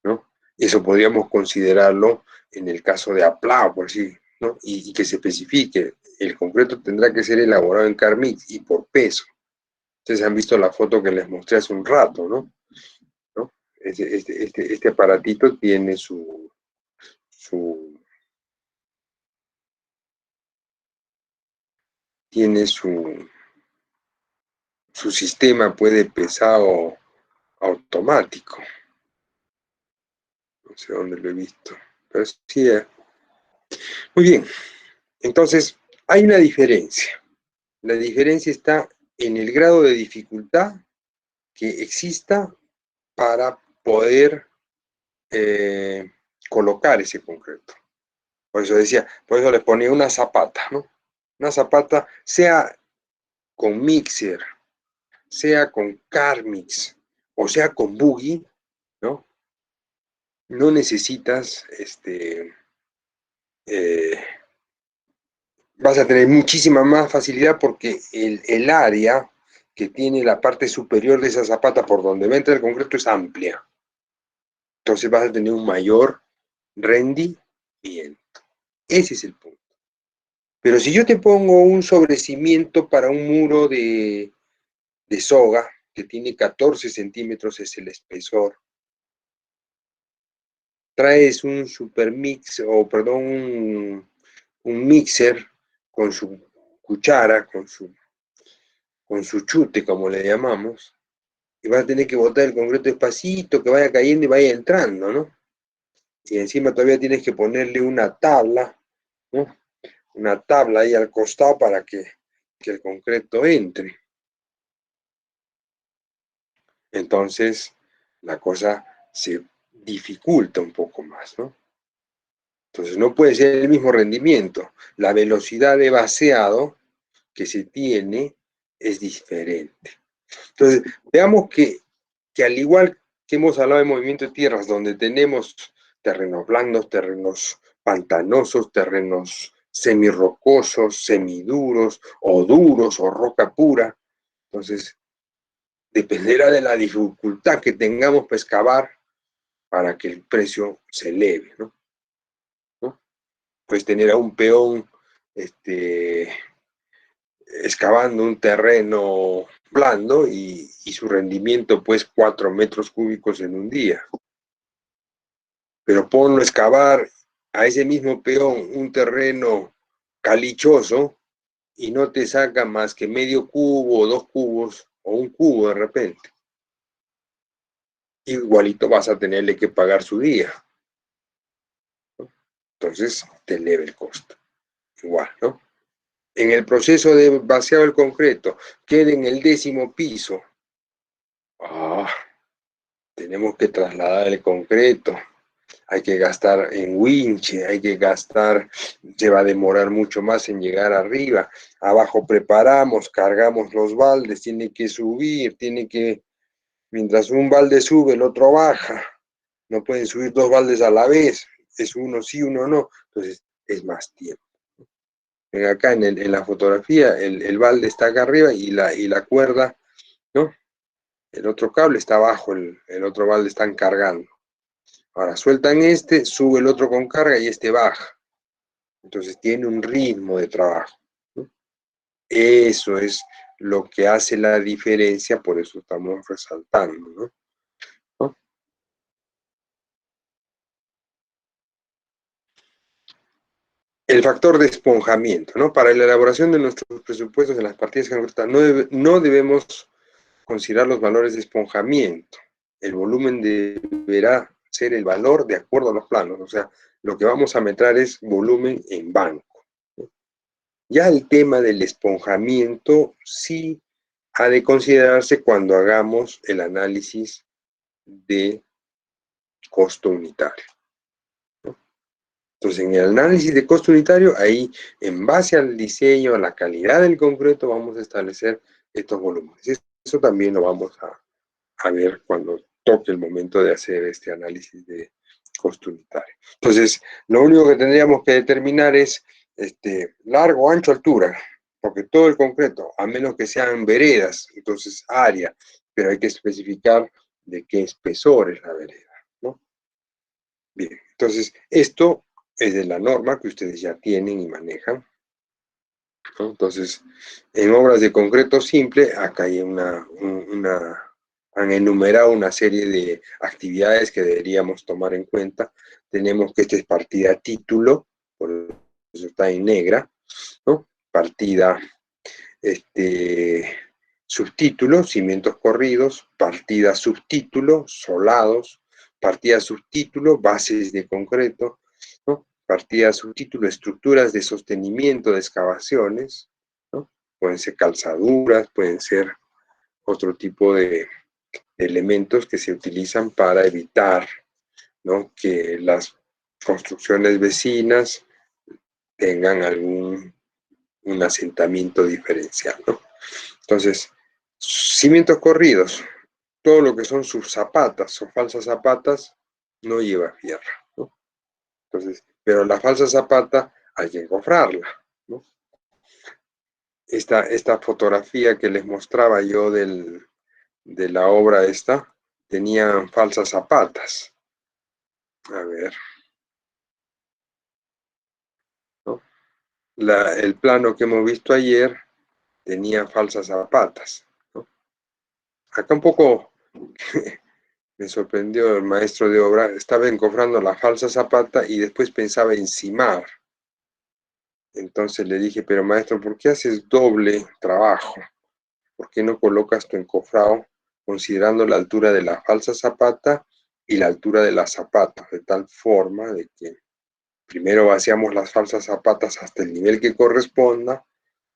¿no? Eso podríamos considerarlo en el caso de Aplao, por así, ¿no? Y que se especifique, el concreto tendrá que ser elaborado en CarMix y por peso. Ustedes han visto la foto que les mostré hace un rato, ¿no? Este aparatito tiene su sistema puede pesado automático. No sé dónde lo he visto, pero sí. Muy bien, entonces hay una diferencia. La diferencia está en el grado de dificultad que exista para poder colocar ese concreto. Por eso decía, por eso les ponía una zapata, ¿no? Una zapata, sea con mixer, sea con CarMix, o sea con buggy, ¿no? No necesitas, vas a tener muchísima más facilidad porque el área que tiene la parte superior de esa zapata por donde va a entrar el concreto es amplia. Entonces vas a tener un mayor rendimiento. Ese es el punto. Pero si yo te pongo un sobrecimiento para un muro de soga, que tiene 14 centímetros, es el espesor, traes un supermix, o perdón, un mixer con su cuchara, con su chute, como le llamamos, y vas a tener que botar el concreto despacito, que vaya cayendo y vaya entrando, ¿no? Y encima todavía tienes que ponerle una tabla, ¿no? Una tabla ahí al costado para que el concreto entre. Entonces, la cosa se dificulta un poco más, ¿no? Entonces, no puede ser el mismo rendimiento. La velocidad de vaciado que se tiene es diferente. Entonces, veamos que al igual que hemos hablado de movimiento de tierras, donde tenemos terrenos blandos, terrenos pantanosos, terrenos semirrocosos, semiduros, o duros, o roca pura, entonces dependerá de la dificultad que tengamos para excavar para que el precio se eleve, ¿no? Puedes tener a un peón excavando un terreno blando y su rendimiento pues 4 metros cúbicos en un día. Pero ponlo a excavar a ese mismo peón un terreno calichoso y no te saca más que medio cubo, o 2 cubos, o un cubo de repente. Igualito vas a tenerle que pagar su día, ¿no? Entonces te eleva el costo. Igual, ¿no? En el proceso de vaciado del concreto, queda en el 10º piso. Tenemos que trasladar el concreto. Hay que gastar en winche, hay que gastar, se va a demorar mucho más en llegar arriba. Abajo preparamos, cargamos los baldes, tiene que subir, mientras un balde sube, el otro baja. No pueden subir 2 baldes a la vez, es uno sí, uno no. Entonces, es más tiempo. Acá en la fotografía, el balde está acá arriba y la cuerda, ¿no? El otro cable está abajo, el otro balde están cargando. Ahora sueltan sube el otro con carga y baja. Entonces tiene un ritmo de trabajo, ¿no? Eso es lo que hace la diferencia, por eso estamos resaltando, ¿no? El factor de esponjamiento, ¿no? Para la elaboración de nuestros presupuestos en las partidas concretas no debemos considerar los valores de esponjamiento. El volumen deberá ser el valor de acuerdo a los planos, o sea, lo que vamos a meter es volumen en banco, ¿no? Ya el tema del esponjamiento sí ha de considerarse cuando hagamos el análisis de costo unitario, ¿no? Entonces, en el análisis de costo unitario, ahí, en base al diseño, a la calidad del concreto, vamos a establecer estos volúmenes. Eso también lo vamos a ver cuando toque el momento de hacer este análisis de costo unitario. Entonces, lo único que tendríamos que determinar es largo, ancho, altura, porque todo el concreto, a menos que sean veredas, entonces área, pero hay que especificar de qué espesor es la vereda, ¿no? Bien, entonces esto es de la norma que ustedes ya tienen y manejan, ¿no? Entonces, en obras de concreto simple, acá hay han enumerado una serie de actividades que deberíamos tomar en cuenta. Tenemos que esta es partida título, por eso está en negra, ¿no? Partida subtítulo, cimientos corridos, partida subtítulo, solados, partida subtítulo, bases de concreto, ¿no? Partida subtítulo, estructuras de sostenimiento de excavaciones, ¿no? Pueden ser calzaduras, pueden ser otro tipo de elementos que se utilizan para evitar, ¿no?, que las construcciones vecinas tengan un asentamiento diferencial, ¿no? Entonces, cimientos corridos, todo lo que son sus zapatas o falsas zapatas, no lleva fierro, ¿no? Entonces, pero la falsa zapata hay que encofrarla, ¿no? Esta fotografía que les mostraba yo de la obra tenían falsas zapatas. A ver, ¿no? el plano que hemos visto ayer tenía falsas zapatas, ¿no? Acá un poco me sorprendió el maestro de obra, estaba encofrando la falsa zapata y después pensaba encimar. Entonces le dije, pero maestro, ¿por qué haces doble trabajo? ¿Por qué no colocas tu encofrado considerando la altura de la falsa zapata y la altura de las zapatas, de tal forma de que primero vaciamos las falsas zapatas hasta el nivel que corresponda,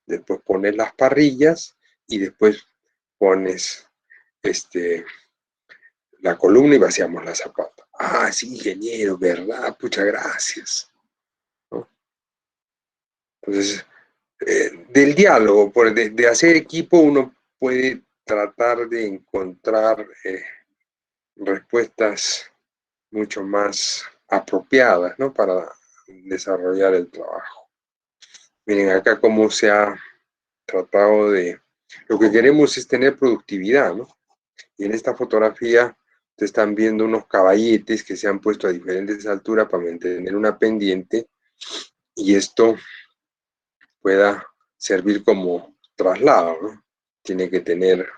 después pones las parrillas y después pones la columna y vaciamos la zapata? Ah, sí, ingeniero, ¿verdad? Muchas gracias, ¿no? Entonces, del diálogo, de hacer equipo, uno puede tratar de encontrar respuestas mucho más apropiadas, ¿no? Para desarrollar el trabajo. Miren acá cómo se ha tratado de... Lo que queremos es tener productividad, ¿no? Y en esta fotografía te están viendo unos caballetes que se han puesto a diferentes alturas para mantener una pendiente y esto pueda servir como traslado, ¿no? Tiene que tener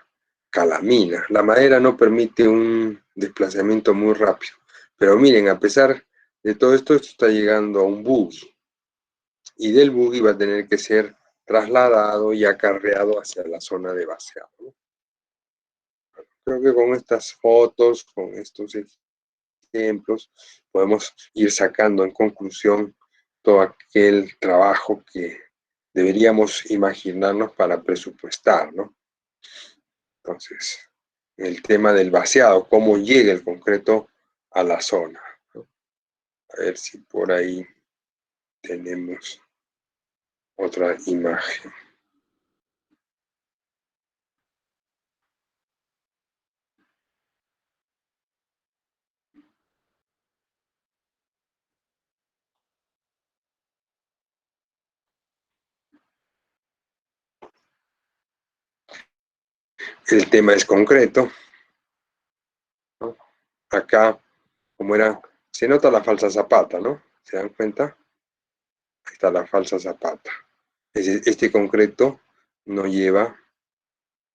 calamina. La madera no permite un desplazamiento muy rápido. Pero miren, a pesar de todo esto, esto está llegando a un buggy. Y del buggy va a tener que ser trasladado y acarreado hacia la zona de vaciado, ¿no? Creo que con estas fotos, con estos ejemplos, podemos ir sacando en conclusión todo aquel trabajo que deberíamos imaginarnos para presupuestar, ¿no? Entonces, el tema del vaciado, cómo llega el concreto a la zona, ¿no? A ver si por ahí tenemos otra imagen. El tema es concreto, ¿no? Acá, como era, se nota la falsa zapata, ¿no? ¿Se dan cuenta? Ahí está la falsa zapata. Este concreto no lleva,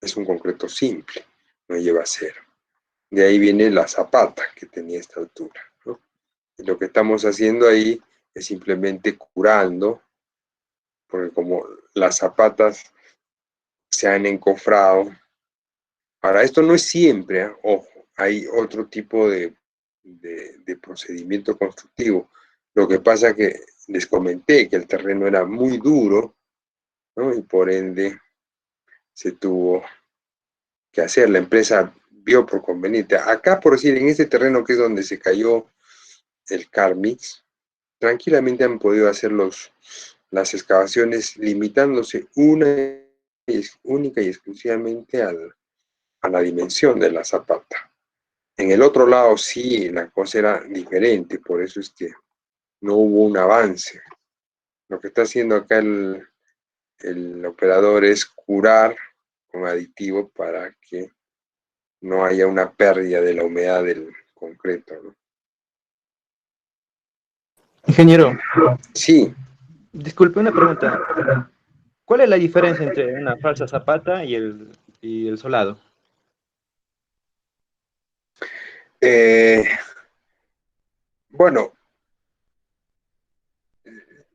es un concreto simple, no lleva acero. De ahí viene la zapata que tenía esta altura, ¿no? Y lo que estamos haciendo ahí es simplemente curando, porque como las zapatas se han encofrado. Ahora, esto no es siempre, ¿eh? Ojo, hay otro tipo de procedimiento constructivo. Lo que pasa es que les comenté que el terreno era muy duro, ¿no? Y por ende se tuvo que hacer. La empresa vio por conveniente. Acá, por decir, en este terreno que es donde se cayó el Carmix, tranquilamente han podido hacer las excavaciones limitándose única y exclusivamente a la dimensión de la zapata. En el otro lado sí, la cosa era diferente, por eso es que no hubo un avance. Lo que está haciendo acá el operador es curar con aditivo para que no haya una pérdida de la humedad del concreto, ¿no? Ingeniero, Sí, disculpe una pregunta. ¿Cuál es la diferencia entre una falsa zapata y el solado? eh, bueno,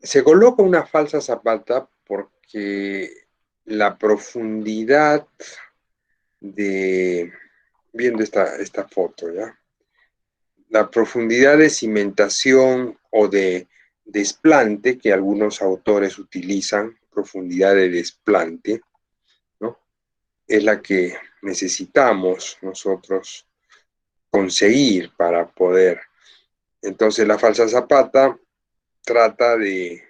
se coloca una falsa zapata porque la profundidad viendo esta foto, ¿ya? La profundidad de cimentación o de desplante que algunos autores utilizan, profundidad de desplante, ¿no? Es la que necesitamos nosotros conseguir para poder. Entonces la falsa zapata trata de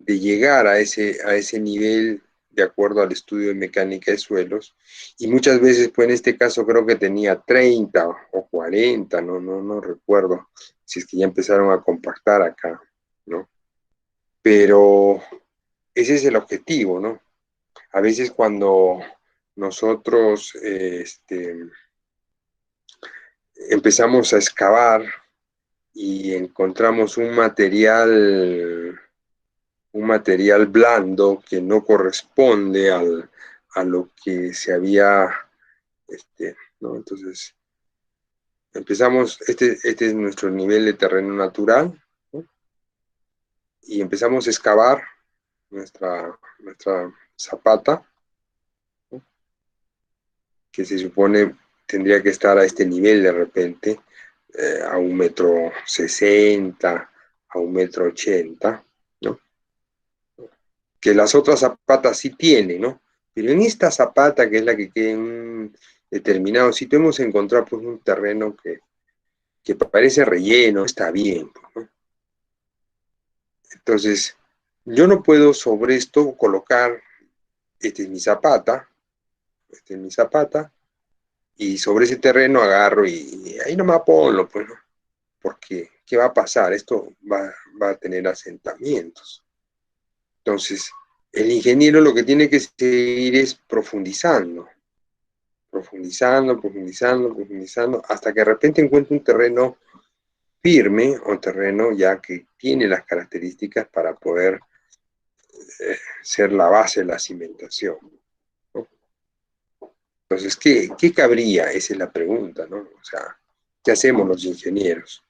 llegar a ese nivel de acuerdo al estudio de mecánica de suelos, y muchas veces, pues en este caso creo que tenía 30 o 40, no recuerdo, si es que ya empezaron a compactar acá, ¿no? Pero ese es el objetivo, ¿no? A veces cuando nosotros empezamos a excavar y encontramos un material un material blando que no corresponde a lo que se había, ¿no? Entonces, empezamos, este es nuestro nivel de terreno natural, ¿no? Y empezamos a excavar nuestra zapata, ¿no? Que se supone tendría que estar a este nivel de repente, a 1,60 m, a 1,80 m, ¿no? Que las otras zapatas sí tienen, ¿no? Pero en esta zapata, que es la que queda en un determinado sitio, hemos encontrado pues un terreno que parece relleno, está bien, ¿no? Entonces, yo no puedo sobre esto colocar, esta es mi zapata, y sobre ese terreno agarro y ahí nomás ponlo, pues, ¿no? Porque, ¿qué va a pasar? Esto va a tener asentamientos. Entonces, el ingeniero lo que tiene que seguir es profundizando, hasta que de repente encuentre un terreno firme o terreno ya que tiene las características para poder ser la base de la cimentación, ¿no? Entonces, ¿qué cabría? Esa es la pregunta, ¿no? O sea, ¿qué hacemos los ingenieros?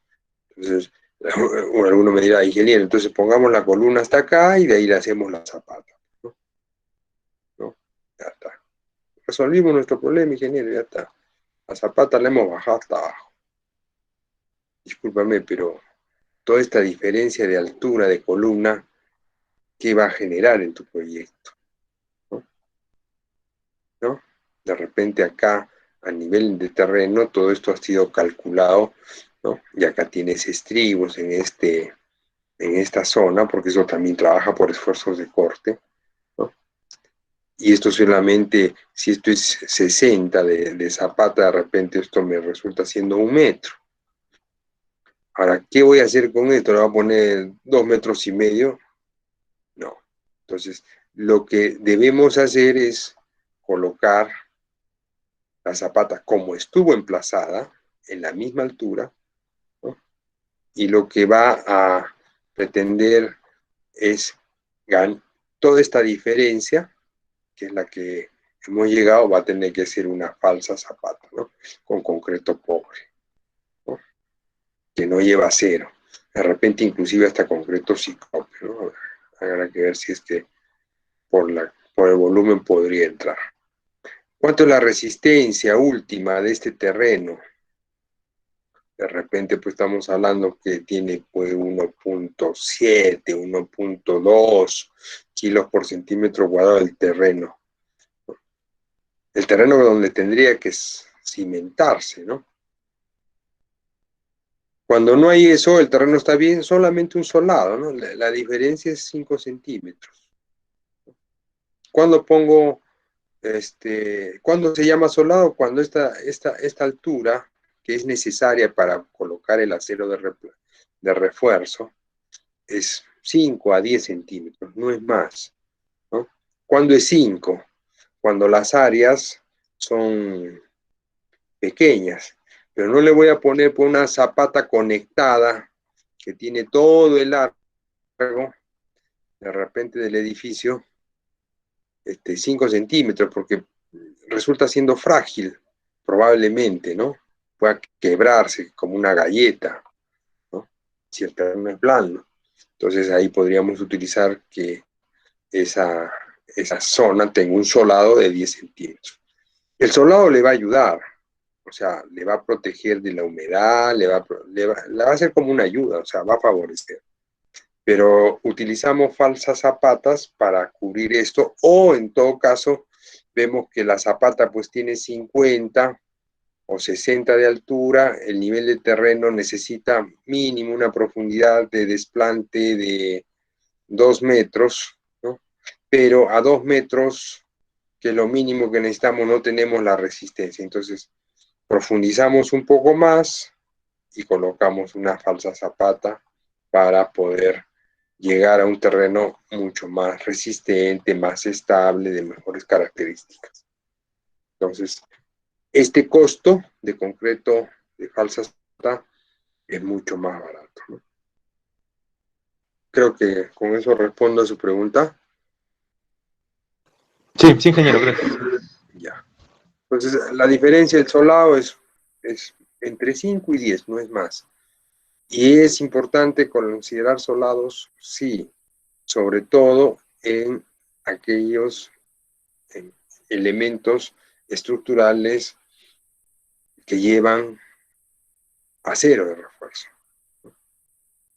Entonces, alguno me dirá, ingeniero, entonces pongamos la columna hasta acá y de ahí le hacemos la zapata, ¿no? ¿No? Ya está. Resolvimos nuestro problema, ingeniero, ya está. La zapata la hemos bajado hasta abajo. Discúlpame, pero toda esta diferencia de altura de columna, ¿qué va a generar en tu proyecto? ¿No? ¿No? De repente acá, a nivel de terreno, todo esto ha sido calculado, ¿no? Y acá tienes estribos en esta zona, porque eso también trabaja por esfuerzos de corte, ¿no? Y esto solamente, si esto es 60 de zapata, de repente esto me resulta siendo 1 metro. Ahora, ¿qué voy a hacer con esto? ¿Le voy a poner 2,5 metros? No. Entonces, lo que debemos hacer es colocar la zapata como estuvo emplazada, en la misma altura, ¿no? Y lo que va a pretender es toda esta diferencia, que es la que hemos llegado, va a tener que ser una falsa zapata, ¿no? Con concreto pobre, ¿no? Que no lleva acero. De repente inclusive hasta concreto ciclope, ¿no? Habrá que ver si es que por el volumen podría entrar. ¿Cuánto es la resistencia última de este terreno? De repente pues estamos hablando que tiene pues 1,7, 1,2 kilos por centímetro cuadrado del terreno. El terreno donde tendría que cimentarse, ¿no? Cuando no hay eso, el terreno está bien, solamente un solado, ¿no? La diferencia es 5 centímetros. ¿Cuándo pongo, cuándo se llama solado? Cuando esta altura, que es necesaria para colocar el acero de refuerzo, es 5 a 10 centímetros, no es más, ¿no? ¿Cuándo es 5? Cuando las áreas son pequeñas, pero no le voy a poner por una zapata conectada que tiene todo el largo de repente del edificio, 5 centímetros, porque resulta siendo frágil, probablemente, ¿no? Pueda quebrarse como una galleta, ¿no? Si el terreno es blando. Entonces ahí podríamos utilizar que esa zona tenga un solado de 10 centímetros. El solado le va a ayudar, o sea, le va a proteger de la humedad, le va a hacer como una ayuda, o sea, va a favorecer. Pero utilizamos falsas zapatas para cubrir esto, o en todo caso, vemos que la zapata pues tiene 50 o 60 de altura, el nivel de terreno necesita mínimo una profundidad de desplante de 2 metros, ¿no? Pero a 2 metros, que es lo mínimo que necesitamos, no tenemos la resistencia. Entonces, profundizamos un poco más y colocamos una falsa zapata para poder llegar a un terreno mucho más resistente, más estable, de mejores características. Entonces, este costo de concreto de falsa zapata es mucho más barato, ¿no? Creo que con eso respondo a su pregunta. Sí, sí, ingeniero, gracias. Ya. Entonces, la diferencia del solado es entre 5 y 10, no es más. Y es importante considerar solados, sí, sobre todo en aquellos elementos estructurales que llevan acero de refuerzo.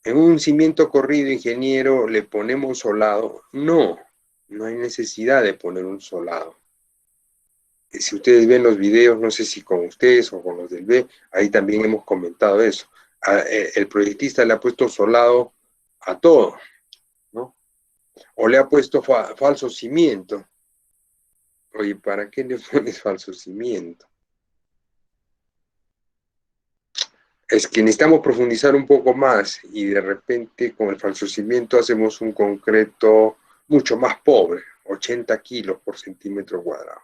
En un cimiento corrido, ingeniero, ¿le ponemos solado? No, no hay necesidad de poner un solado. Si ustedes ven los videos, no sé si con ustedes o con los del B, ahí también hemos comentado eso. El proyectista le ha puesto solado a todo, ¿no? O le ha puesto falso cimiento. Oye, ¿para qué le pones falso cimiento? Es que necesitamos profundizar un poco más y de repente con el falso cimiento hacemos un concreto mucho más pobre, 80 kilos por centímetro cuadrado.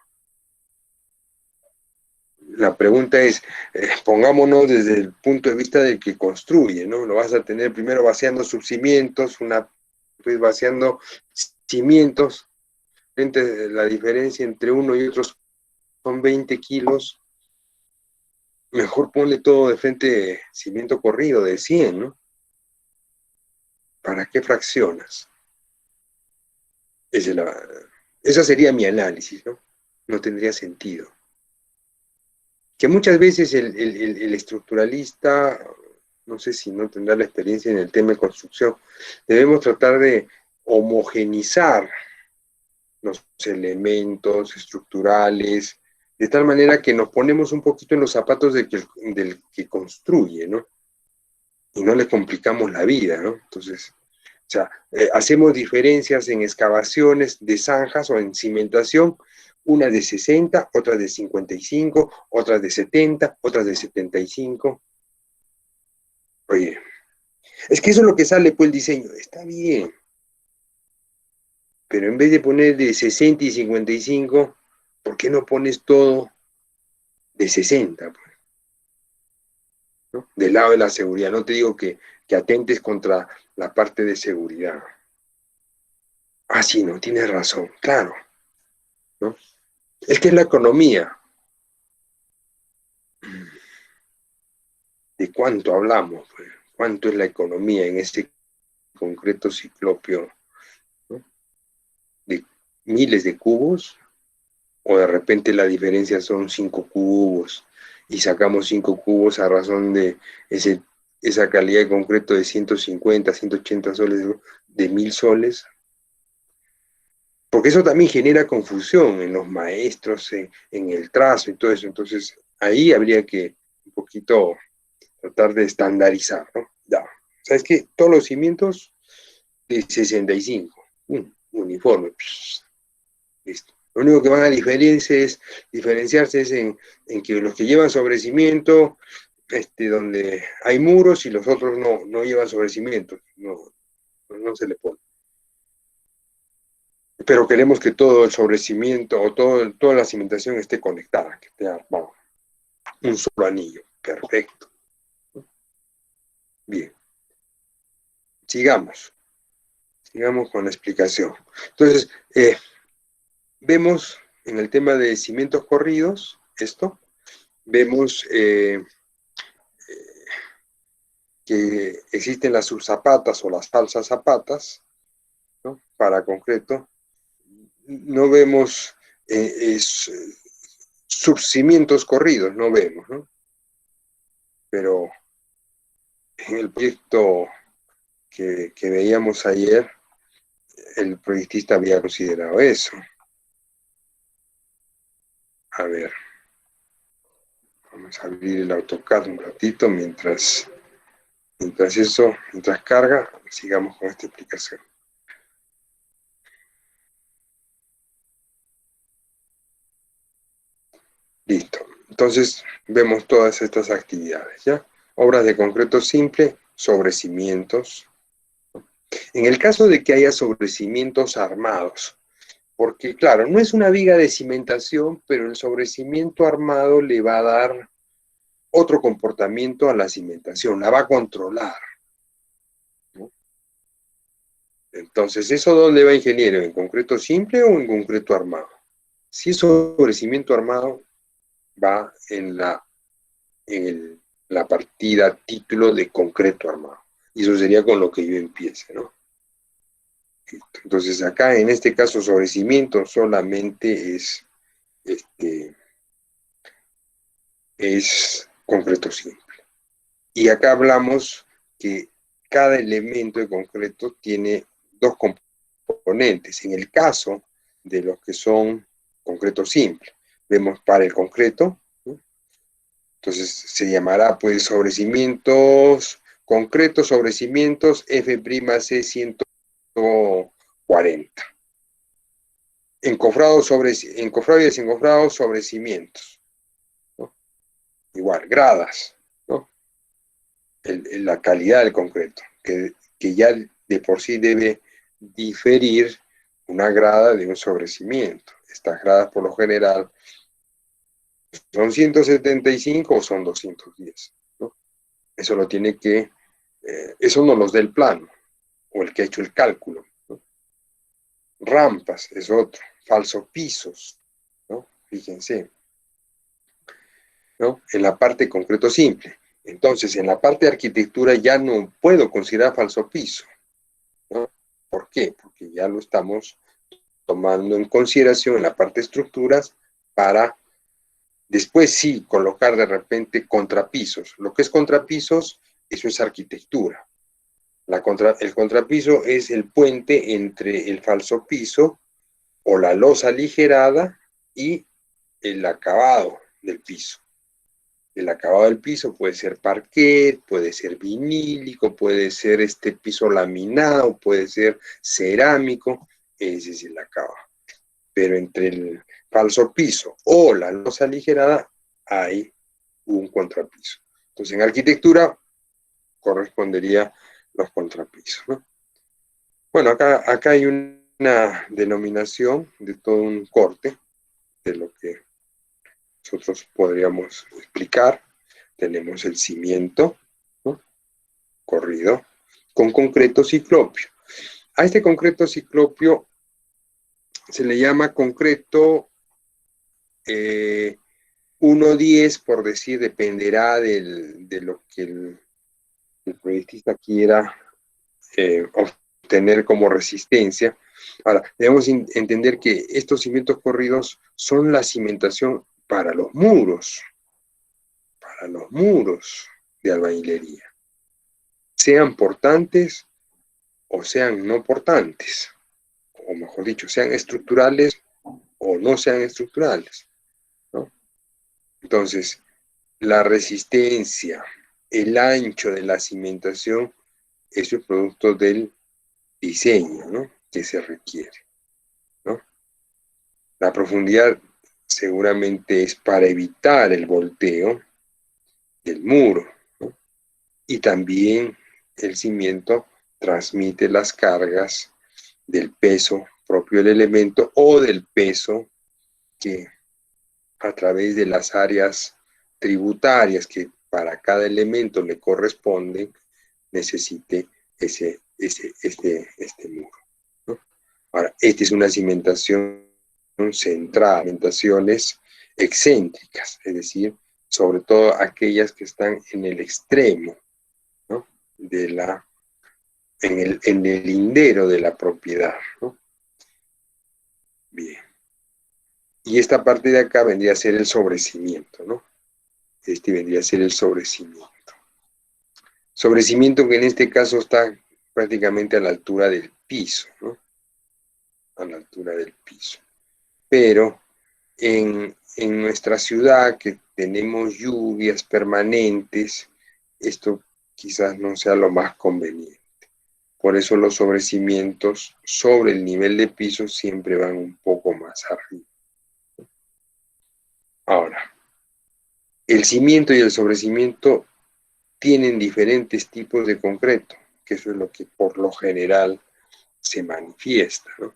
La pregunta es, pongámonos desde el punto de vista del que construye, ¿no? Lo vas a tener primero vaciando subcimientos, pues vaciando cimientos. La diferencia entre uno y otro son 20 kilos. Mejor ponle todo de frente cimiento corrido de 100, ¿no? ¿Para qué fraccionas? Ese sería mi análisis, ¿no? No tendría sentido. Que muchas veces el estructuralista, no sé si no tendrá la experiencia en el tema de construcción, debemos tratar de homogenizar los elementos estructurales, de tal manera que nos ponemos un poquito en los zapatos del que construye, ¿no? Y no le complicamos la vida, ¿no? Entonces, o sea, hacemos diferencias en excavaciones de zanjas o en cimentación, unas de 60, otras de 55, otras de 70, otras de 75. Oye, es que eso es lo que sale por el diseño. Está bien. Pero en vez de poner de 60 y 55, ¿por qué no pones todo de 60? Pues, ¿no? Del lado de la seguridad. No te digo que atentes contra la parte de seguridad. Ah, sí, no, tienes razón. Claro, ¿no? Es que es la economía. ¿De cuánto hablamos? Pues? ¿Cuánto es la economía en este concreto ciclopio? ¿No? ¿De miles de cubos? ¿O de repente la diferencia son 5 cubos y sacamos 5 cubos a razón de esa calidad de concreto de 150, 180 soles, de 1000 soles? Porque eso también genera confusión en los maestros, en el trazo y todo eso. Entonces ahí habría que un poquito tratar de estandarizar, ¿no? Ya. ¿Sabes qué? Todos los cimientos de 65, uniforme. Listo. Lo único que van a diferenciarse es en que los que llevan sobrecimiento, donde hay muros y los otros no llevan sobrecimiento, no se le pone. Pero queremos que todo el sobrecimiento o toda la cimentación esté conectada, que esté armado. Un solo anillo. Perfecto. Bien. Sigamos con la explicación. Entonces, vemos en el tema de cimientos corridos, vemos que existen las subzapatas o las falsas zapatas, ¿no? Para concreto. No vemos subcimientos corridos, no vemos, ¿no? Pero en el proyecto que veíamos ayer, el proyectista había considerado eso. A ver, vamos a abrir el AutoCAD un ratito mientras carga, sigamos con esta explicación. Listo. Entonces, vemos todas estas actividades, ¿ya? Obras de concreto simple, sobrecimientos. En el caso de que haya sobrecimientos armados, porque claro, no es una viga de cimentación, pero el sobrecimiento armado le va a dar otro comportamiento a la cimentación, la va a controlar, ¿no? Entonces, ¿eso dónde va, ingeniero? ¿En concreto simple o en concreto armado? Si es sobre cimiento armado, va en la partida título de concreto armado. Y eso sería con lo que yo empiece, ¿no? Entonces, acá en este caso sobre cimiento solamente es concreto simple. Y acá hablamos que cada elemento de concreto tiene dos componentes. En el caso de los que son concreto simple, vemos para el concreto, ¿no? Entonces se llamará pues sobre cimientos, concretos sobre cimientos F'C 140. Encofrado y desencofrado sobre cimientos, ¿no? Igual, gradas, ¿no? La calidad del concreto, que ya de por sí debe diferir una grada de un sobrecimiento. Estas gradas por lo general son 175 o son 210, ¿no? Eso lo tiene que, eso no los da el plano, o el que ha hecho el cálculo, ¿no? Rampas es otro, falsos pisos, ¿no? Fíjense, ¿no? En la parte concreto simple. Entonces, en la parte de arquitectura ya no puedo considerar falso piso, ¿no? ¿Por qué? Porque ya lo estamos tomando en consideración en la parte de estructuras para después sí colocar de repente contrapisos. Lo que es contrapisos, eso es arquitectura. El contrapiso es el puente entre el falso piso o la losa aligerada y el acabado del piso. El acabado del piso puede ser parquet, puede ser vinílico, puede ser piso laminado, puede ser cerámico, ese es el acabado. Pero entre el falso piso o la losa aligerada hay un contrapiso. Entonces en arquitectura correspondería los contrapisos, ¿no? Bueno, acá hay una denominación de todo un corte de lo que nosotros podríamos explicar. Tenemos el cimiento, ¿no? Corrido con concreto ciclopio. A este concreto ciclopio se le llama concreto 1:10, por decir, dependerá de lo que el proyectista quiera obtener como resistencia. Ahora, debemos entender que estos cimientos corridos son la cimentación para los muros de albañilería, sean portantes o sean no portantes, o mejor dicho, sean estructurales o no sean estructurales, ¿no? Entonces, la resistencia, el ancho de la cimentación es el producto del diseño, ¿no?, que se requiere, ¿no? La profundidad seguramente es para evitar el volteo del muro, ¿no? Y también el cimiento transmite las cargas del peso propio del elemento o del peso que a través de las áreas tributarias que para cada elemento le corresponden, necesite este muro, ¿no? Ahora, esta es una cimentación central, cimentaciones excéntricas, es decir, sobre todo aquellas que están en el extremo, ¿no?, en el lindero de la propiedad, ¿no? Bien. Y esta parte de acá vendría a ser el sobrecimiento, ¿no? Este vendría a ser el sobrecimiento. Sobrecimiento que en este caso está prácticamente a la altura del piso, ¿no? A la altura del piso. Pero en nuestra ciudad, que tenemos lluvias permanentes, esto quizás no sea lo más conveniente. Por eso los sobrecimientos sobre el nivel de piso siempre van un poco más arriba. Ahora, el cimiento y el sobrecimiento tienen diferentes tipos de concreto, que eso es lo que por lo general se manifiesta, ¿no?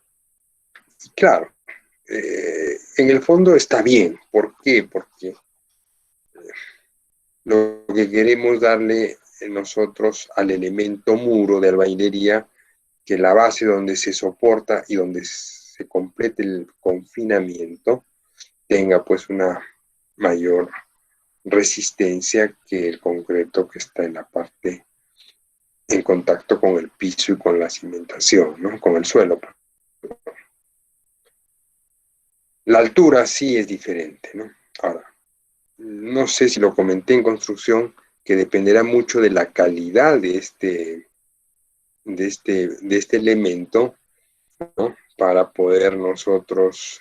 Y claro, en el fondo está bien. ¿Por qué? Porque lo que queremos darle nosotros al elemento muro de albañilería que la base donde se soporta y donde se complete el confinamiento tenga pues una mayor resistencia que el concreto que está en la parte en contacto con el piso y con la cimentación, ¿no? Con el suelo. La altura sí es diferente, ¿no? Ahora, no sé si lo comenté en construcción, que dependerá mucho de la calidad de este elemento, ¿no? Para poder nosotros,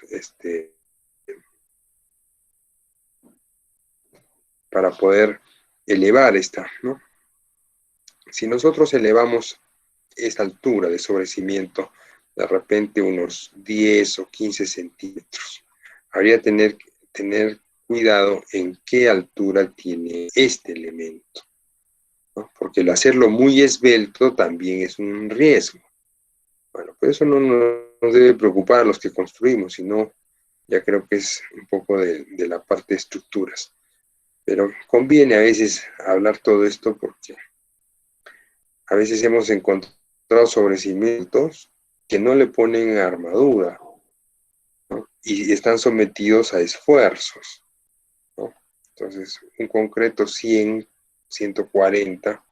para poder elevar esta, ¿no? Si nosotros elevamos esta altura de sobrecimiento, de repente unos 10 o 15 centímetros, habría que tener cuidado en qué altura tiene este elemento, ¿no? Porque el hacerlo muy esbelto también es un riesgo. Bueno, pues eso no nos debe preocupar a los que construimos, sino ya creo que es un poco de la parte de estructuras. Pero conviene a veces hablar todo esto porque a veces hemos encontrado sobrecimientos que no le ponen armadura, ¿no? Y están sometidos a esfuerzos, ¿no? Entonces, un concreto 100, 140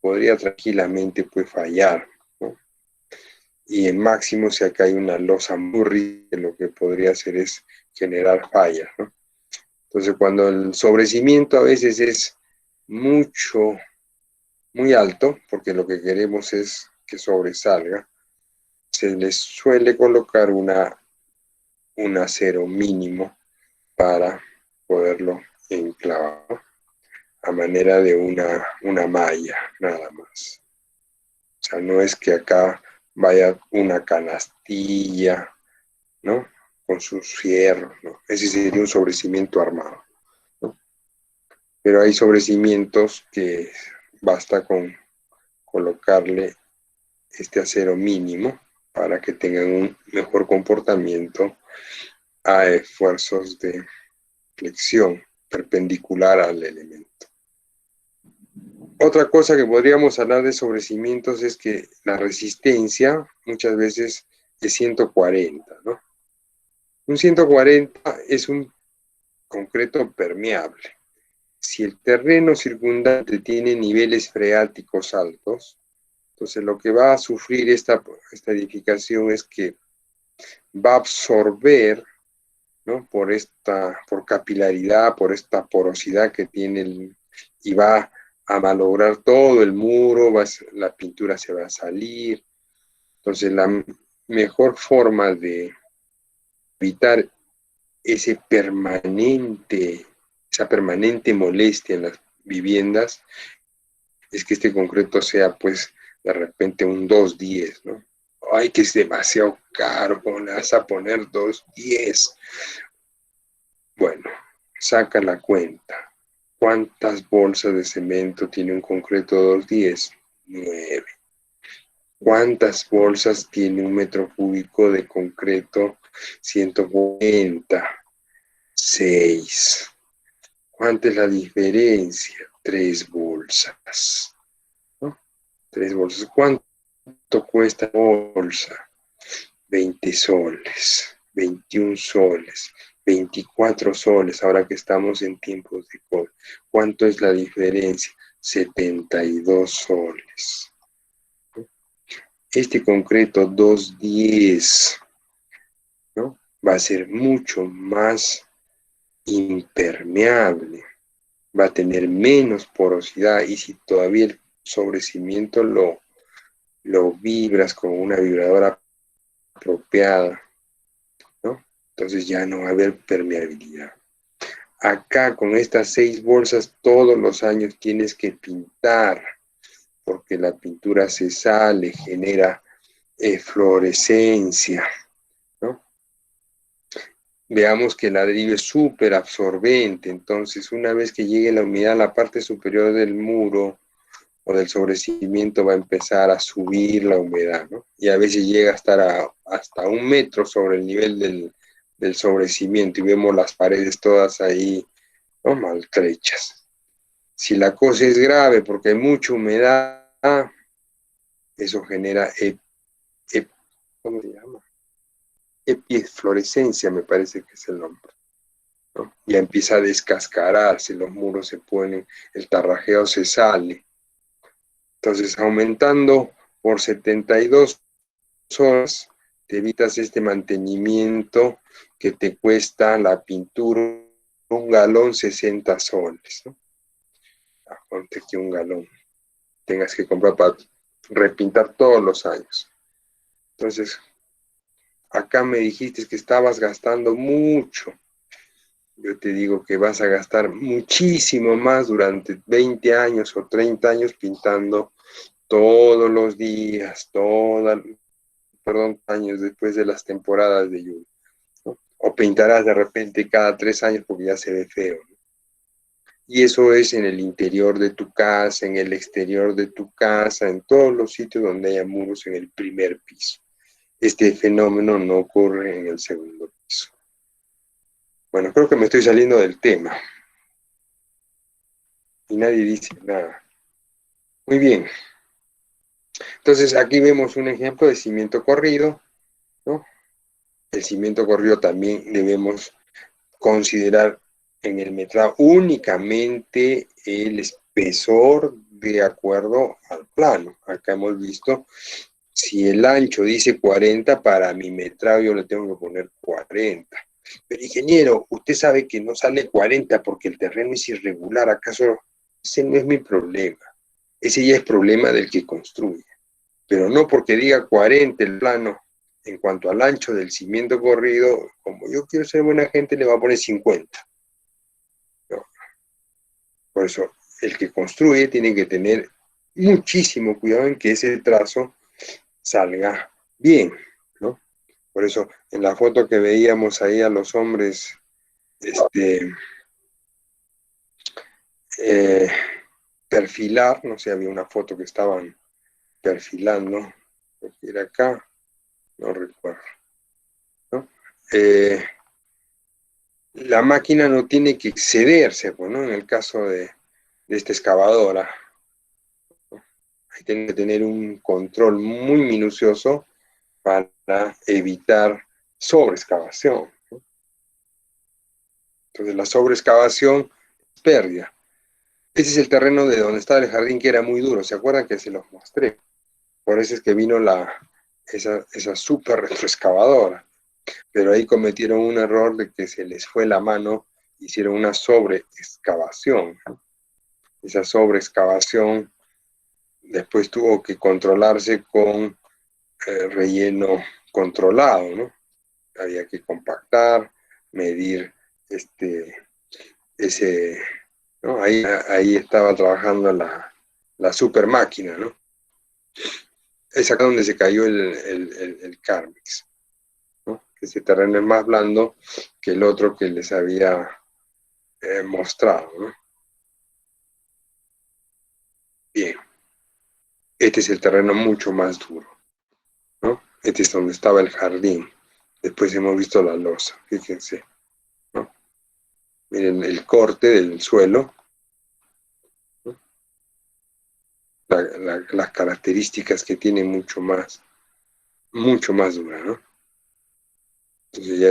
podría tranquilamente pues, fallar, ¿no? Y en máximo, si acá hay una losa muy rígida, lo que podría hacer es generar fallas, ¿no? Entonces, cuando el sobrecimiento a veces es muy alto, porque lo que queremos es que sobresalga, se les suele colocar un acero mínimo para poderlo enclavar, ¿no? A manera de una malla, nada más. O sea, no es que acá vaya una canastilla, ¿no? Con sus fierros, ¿no? Ese sería un sobrecimiento armado, ¿no? Pero hay sobrecimientos que basta con colocarle este acero mínimo para que tengan un mejor comportamiento a esfuerzos de flexión perpendicular al elemento. Otra cosa que podríamos hablar de sobrecimientos es que la resistencia muchas veces es 140, ¿no? Un 140 es un concreto permeable. Si el terreno circundante tiene niveles freáticos altos, entonces lo que va a sufrir esta edificación es que va a absorber, ¿no? Por capilaridad, por esta porosidad que tiene y va a malograr todo el muro, la pintura se va a salir. Entonces la mejor forma de evitar esa permanente molestia en las viviendas es que este concreto sea pues de repente un 210, ¿no? Ay, que es demasiado caro, ¿cómo le vas a poner 210? Bueno, saca la cuenta. ¿Cuántas bolsas de cemento tiene un concreto 210? 9. ¿Cuántas bolsas tiene un metro cúbico de concreto 140? 6. ¿Cuánta es la diferencia? 3 bolsas, ¿no? 3 bolsas. ¿Cuánto cuesta la bolsa? 20 soles, 21 soles, 24 soles, ahora que estamos en tiempos de COVID. ¿Cuánto es la diferencia? 72 soles. Este concreto 210, ¿no? Va a ser mucho más impermeable, va a tener menos porosidad, y si todavía el sobrecimiento lo vibras con una vibradora apropiada, ¿no? Entonces ya no va a haber permeabilidad. Acá con estas 6 bolsas todos los años tienes que pintar, porque la pintura se sale, genera fluorescencia, ¿no? Veamos que el ladrillo es súper absorbente, entonces una vez que llegue la humedad a la parte superior del muro o del sobrecimiento va a empezar a subir la humedad, ¿no? Y a veces llega a estar hasta 1 metro sobre el nivel del sobrecimiento y vemos las paredes todas ahí, ¿no? Maltrechas. Si la cosa es grave porque hay mucha humedad, eso genera ¿cómo se llama? Epieflorescencia, me parece que es el nombre, ¿no? Ya empieza a descascararse, los muros se ponen, el tarrajeo se sale. Entonces, aumentando por 72 horas, te evitas este mantenimiento que te cuesta la pintura, un galón 60 soles, ¿no? Ponte que un galón tengas que comprar para repintar todos los años. Entonces, acá me dijiste que estabas gastando mucho. Yo te digo que vas a gastar muchísimo más durante 20 años o 30 años pintando todos los días, años después de las temporadas de lluvia, ¿no? O pintarás de repente cada 3 años porque ya se ve feo, ¿no? Y eso es en el interior de tu casa, en el exterior de tu casa, en todos los sitios donde haya muros en el primer piso. Este fenómeno no ocurre en el segundo piso. Bueno, creo que me estoy saliendo del tema. Y nadie dice nada. Muy bien. Entonces aquí vemos un ejemplo de cimiento corrido, ¿no? El cimiento corrido también debemos considerar en el metrado únicamente el espesor de acuerdo al plano. Acá hemos visto, si el ancho dice 40, para mi metrado yo le tengo que poner 40. Pero ingeniero, usted sabe que no sale 40 porque el terreno es irregular. ¿Acaso ese no es mi problema? Ese ya es problema del que construye. Pero no porque diga 40 el plano, en cuanto al ancho del cimiento corrido, como yo quiero ser buena gente, le va a poner 50. No. Por eso, el que construye tiene que tener muchísimo cuidado en que ese trazo salga bien, ¿no? Por eso, en la foto que veíamos ahí a los hombres, perfilar, no sé, había una foto que estaban perfilando, era acá, no recuerdo, ¿no? La máquina no tiene que excederse, pues, ¿no? En el caso de esta excavadora, ¿no? Hay que tener un control muy minucioso para evitar sobreexcavación, ¿no? Entonces la sobreexcavación es pérdida. Ese es el terreno de donde estaba el jardín, que era muy duro. ¿Se acuerdan que se los mostré? Por eso es que vino esa super retroexcavadora. Pero ahí cometieron un error de que se les fue la mano, hicieron una sobreexcavación, ¿no? Esa sobreexcavación después tuvo que controlarse con relleno controlado, ¿no? Había que compactar, medir ¿no? Ahí estaba trabajando la super máquina, ¿no? Es acá donde se cayó el Carmix, ¿no? Ese terreno es más blando que el otro que les había mostrado, ¿no? Bien, este es el terreno mucho más duro, ¿no? Este es donde estaba el jardín. Después hemos visto la losa, fíjense, ¿no? Miren el corte del suelo, ¿no? Las características que tiene mucho más dura, ¿no? Entonces ya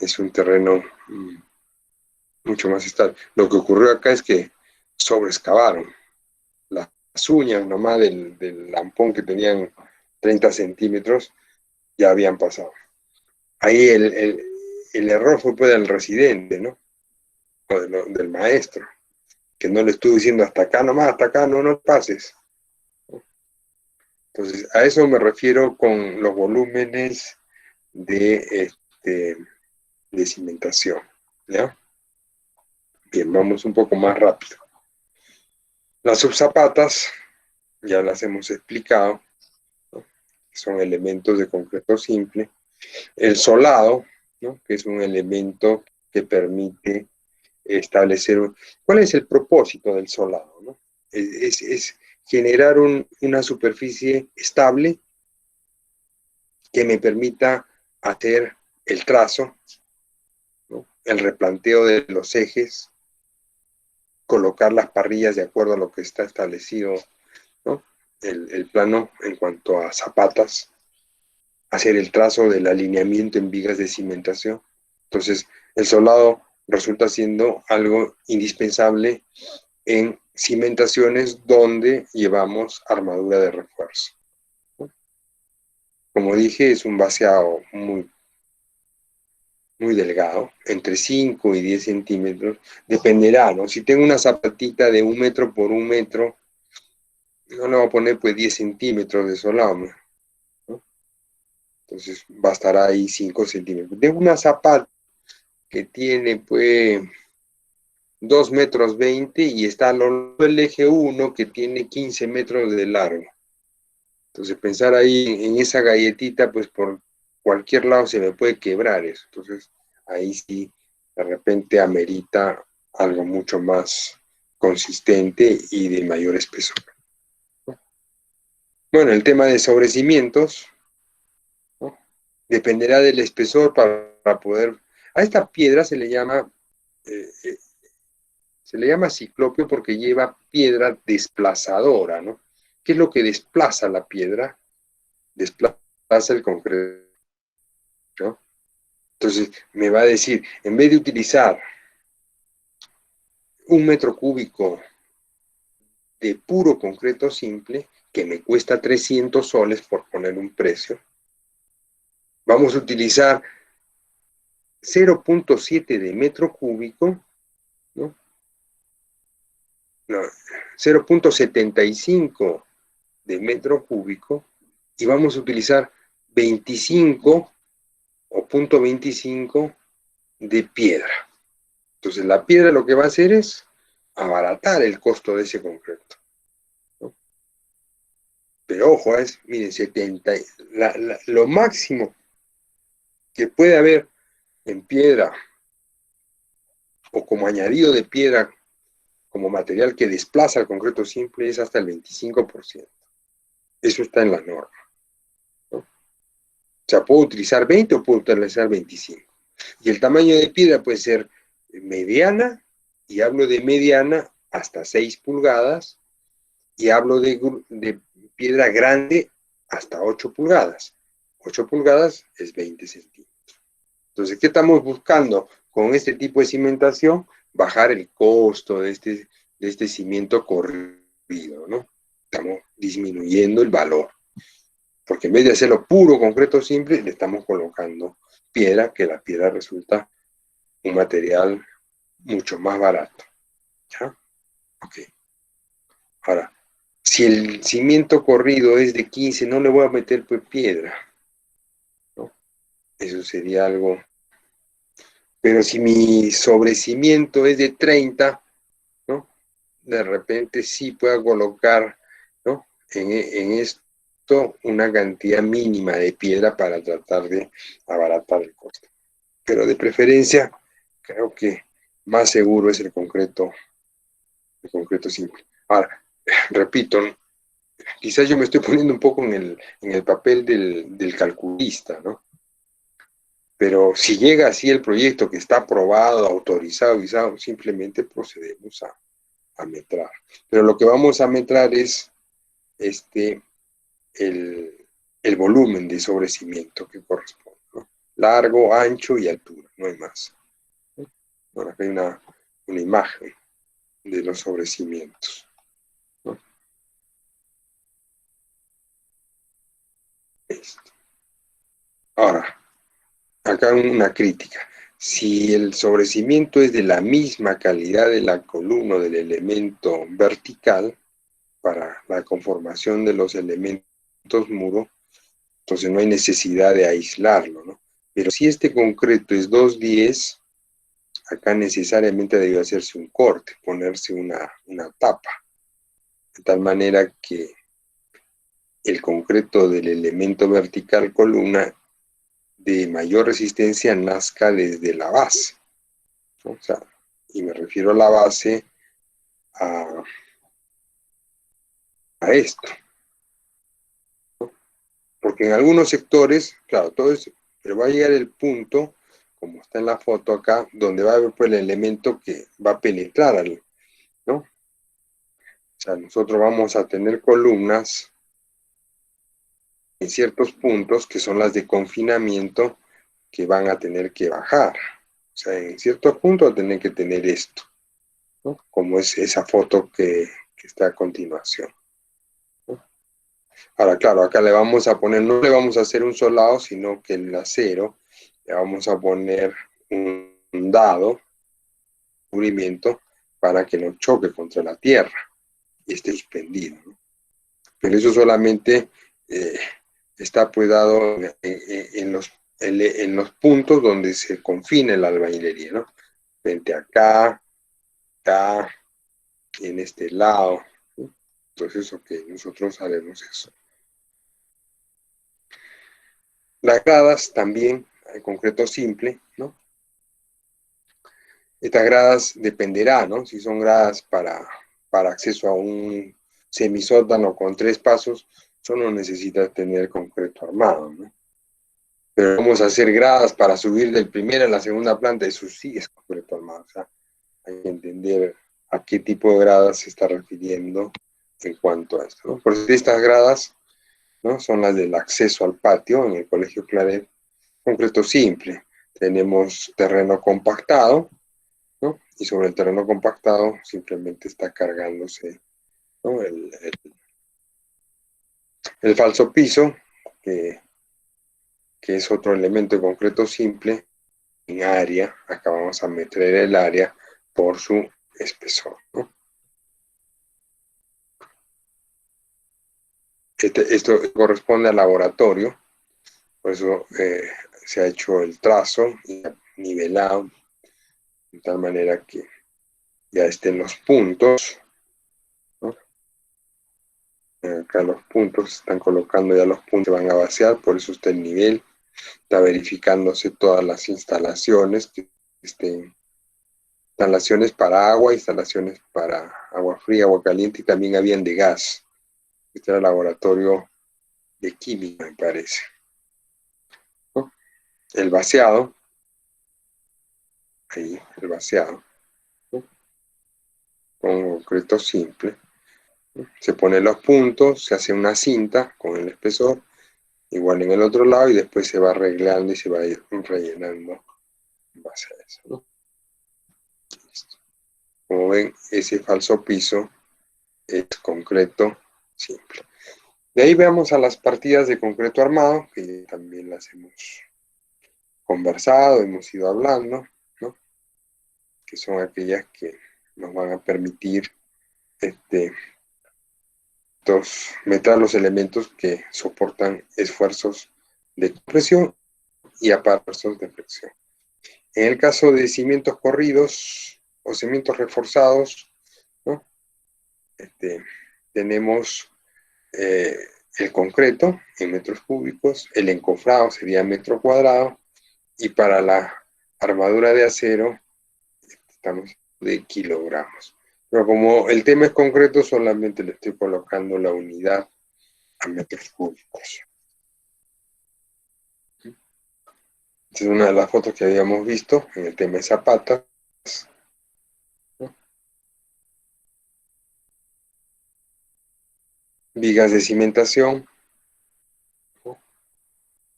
es un terreno mucho más estable. Lo que ocurrió acá es que sobreexcavaron. Las uñas nomás del lampón, que tenían 30 centímetros, ya habían pasado. Ahí el error fue pues del residente, ¿no? O del maestro, que no le estuvo diciendo hasta acá nomás, hasta acá, no pases. Entonces, a eso me refiero con los volúmenes de cimentación, ¿ya? Bien, vamos un poco más rápido. Las subzapatas, ya las hemos explicado, ¿no? Son elementos de concreto simple. El solado, ¿no? Que es un elemento que permite establecer... ¿Cuál es el propósito del solado, ¿no? Es generar una superficie estable que me permita hacer el trazo, ¿no? El replanteo de los ejes, colocar las parrillas de acuerdo a lo que está establecido, ¿no? El plano en cuanto a zapatas, hacer el trazo del alineamiento en vigas de cimentación. Entonces, el solado resulta siendo algo indispensable en cimentaciones donde llevamos armadura de refuerzo. Como dije, es un vaciado muy delgado, entre 5 y 10 centímetros, dependerá, ¿no? Si tengo una zapatita de 1 metro por 1 metro, no le voy a poner pues 10 centímetros de solado, ¿no? Entonces bastará ahí 5 centímetros. Tengo una zapata que tiene pues 2 metros 20 y está a lo largo del eje 1 que tiene 15 metros de largo. Entonces pensar ahí en esa galletita, pues por cualquier lado se me puede quebrar eso. Entonces ahí sí de repente amerita algo mucho más consistente y de mayor espesor. Bueno, el tema de sobrecimientos, ¿no? Dependerá del espesor para poder... A esta piedra se le llama ciclopio porque lleva piedra desplazadora, ¿no? ¿Qué es lo que desplaza la piedra? Desplaza el concreto, ¿no? Entonces me va a decir, en vez de utilizar 1 metro cúbico de puro concreto simple, que me cuesta 300 soles por poner un precio, vamos a utilizar 0.7 de metro cúbico, ¿no? No, 0.75 de metro cúbico, y vamos a utilizar 25 o 0.25 de piedra. Entonces la piedra lo que va a hacer es abaratar el costo de ese concreto, ¿no? Pero ojo, miren, 70, lo máximo que puede haber en piedra o como añadido de piedra como material que desplaza el concreto simple es hasta el 25%. Eso está en la norma, ¿no? O sea, puedo utilizar 20 o puedo utilizar 25. Y el tamaño de piedra puede ser mediana, y hablo de mediana hasta 6 pulgadas, y hablo de piedra grande hasta 8 pulgadas. 8 pulgadas es 20 centímetros. Entonces, ¿qué estamos buscando con este tipo de cimentación? Bajar el costo de este cimiento corrido, ¿no? Estamos disminuyendo el valor. Porque en vez de hacerlo puro concreto simple, le estamos colocando piedra, que la piedra resulta un material mucho más barato. ¿Ya? Ok. Ahora, si el cimiento corrido es de 15, no le voy a meter pues piedra, ¿no? Eso sería algo. Pero si mi sobrecimiento es de 30, ¿no? De repente sí puedo colocar, ¿no? en esto una cantidad mínima de piedra para tratar de abaratar el costo. Pero de preferencia, creo que más seguro es el concreto simple. Ahora, repito, quizás yo me estoy poniendo un poco en el papel del calculista, ¿no? Pero si llega así el proyecto que está aprobado, autorizado, visado, simplemente procedemos a metrar. Pero lo que vamos a metrar es el volumen de sobrecimiento que corresponde, ¿no? Largo, ancho y altura, no hay más. Bueno, acá hay una imagen de los sobrecimientos, ¿no? Ahora, acá una crítica. Si el sobrecimiento es de la misma calidad de la columna o del elemento vertical para la conformación de los elementos muro, entonces no hay necesidad de aislarlo, ¿no? Pero si este concreto es 210, acá necesariamente debe hacerse un corte, ponerse una tapa, de tal manera que el concreto del elemento vertical columna de mayor resistencia nazca desde la base, ¿no? O sea, y me refiero a la base a esto, ¿no? Porque en algunos sectores, claro, todo eso, pero va a llegar el punto, como está en la foto acá, donde va a haber pues, el elemento que va a penetrar, ¿no? O sea, nosotros vamos a tener columnas en ciertos puntos que son las de confinamiento que van a tener que bajar. O sea, en ciertos puntos van a tener que tener esto, ¿no? Como es esa foto que está a continuación, ¿no? Ahora, claro, acá le vamos a poner, no le vamos a hacer un solado, sino que en el acero le vamos a poner un dado, cubrimiento, para que no choque contra la tierra y esté suspendido, ¿no? Pero eso solamente está pues dado en los puntos donde se confina la albañilería, ¿no? Frente acá, acá, en este lado, ¿no? Entonces, ok, nosotros haremos eso. Las gradas también, en concreto simple, ¿no? Estas gradas dependerá, ¿no? Si son gradas para acceso a un semisótano con 3 pasos, eso no necesita tener concreto armado, ¿no? Pero vamos a hacer gradas para subir del primero a la segunda planta, eso sí es concreto armado. O sea, hay que entender a qué tipo de gradas se está refiriendo en cuanto a esto, ¿no? Por eso estas gradas, ¿no? Son las del acceso al patio en el Colegio Claret, concreto simple. Tenemos terreno compactado, ¿no? Y sobre el terreno compactado simplemente está cargándose, ¿no? el falso piso, que es otro elemento de concreto simple, en área. Acá vamos a meter el área por su espesor, ¿no? Esto corresponde al laboratorio, por eso se ha hecho el trazo y nivelado, de tal manera que ya estén los puntos, ¿no? Acá los puntos, se están colocando ya los puntos, van a vaciar, por eso está el nivel, está verificándose todas las instalaciones, que estén instalaciones para agua, instalaciones para agua fría, agua caliente, y también habían de gas. Este era el laboratorio de química, me parece, ¿no? El vaciado, ahí, el vaciado, ¿no? Con concreto simple, ¿no? Se ponen los puntos, se hace una cinta con el espesor, igual en el otro lado, y después se va arreglando y se va a ir rellenando en base a eso, ¿no? Listo. Como ven, ese falso piso es concreto simple. De ahí veamos a las partidas de concreto armado, que también las hemos conversado, hemos ido hablando, ¿no? Que son aquellas que nos van a permitir meter los elementos que soportan esfuerzos de compresión y esfuerzos de flexión. En el caso de cimientos corridos o cimientos reforzados, ¿no? Tenemos el concreto en metros cúbicos, el encofrado sería metro cuadrado, y para la armadura de acero estamos de kilogramos. Pero como el tema es concreto, solamente le estoy colocando la unidad a metros cúbicos. Esta es una de las fotos que habíamos visto en el tema de zapatas, ¿no? Vigas de cimentación, ¿no?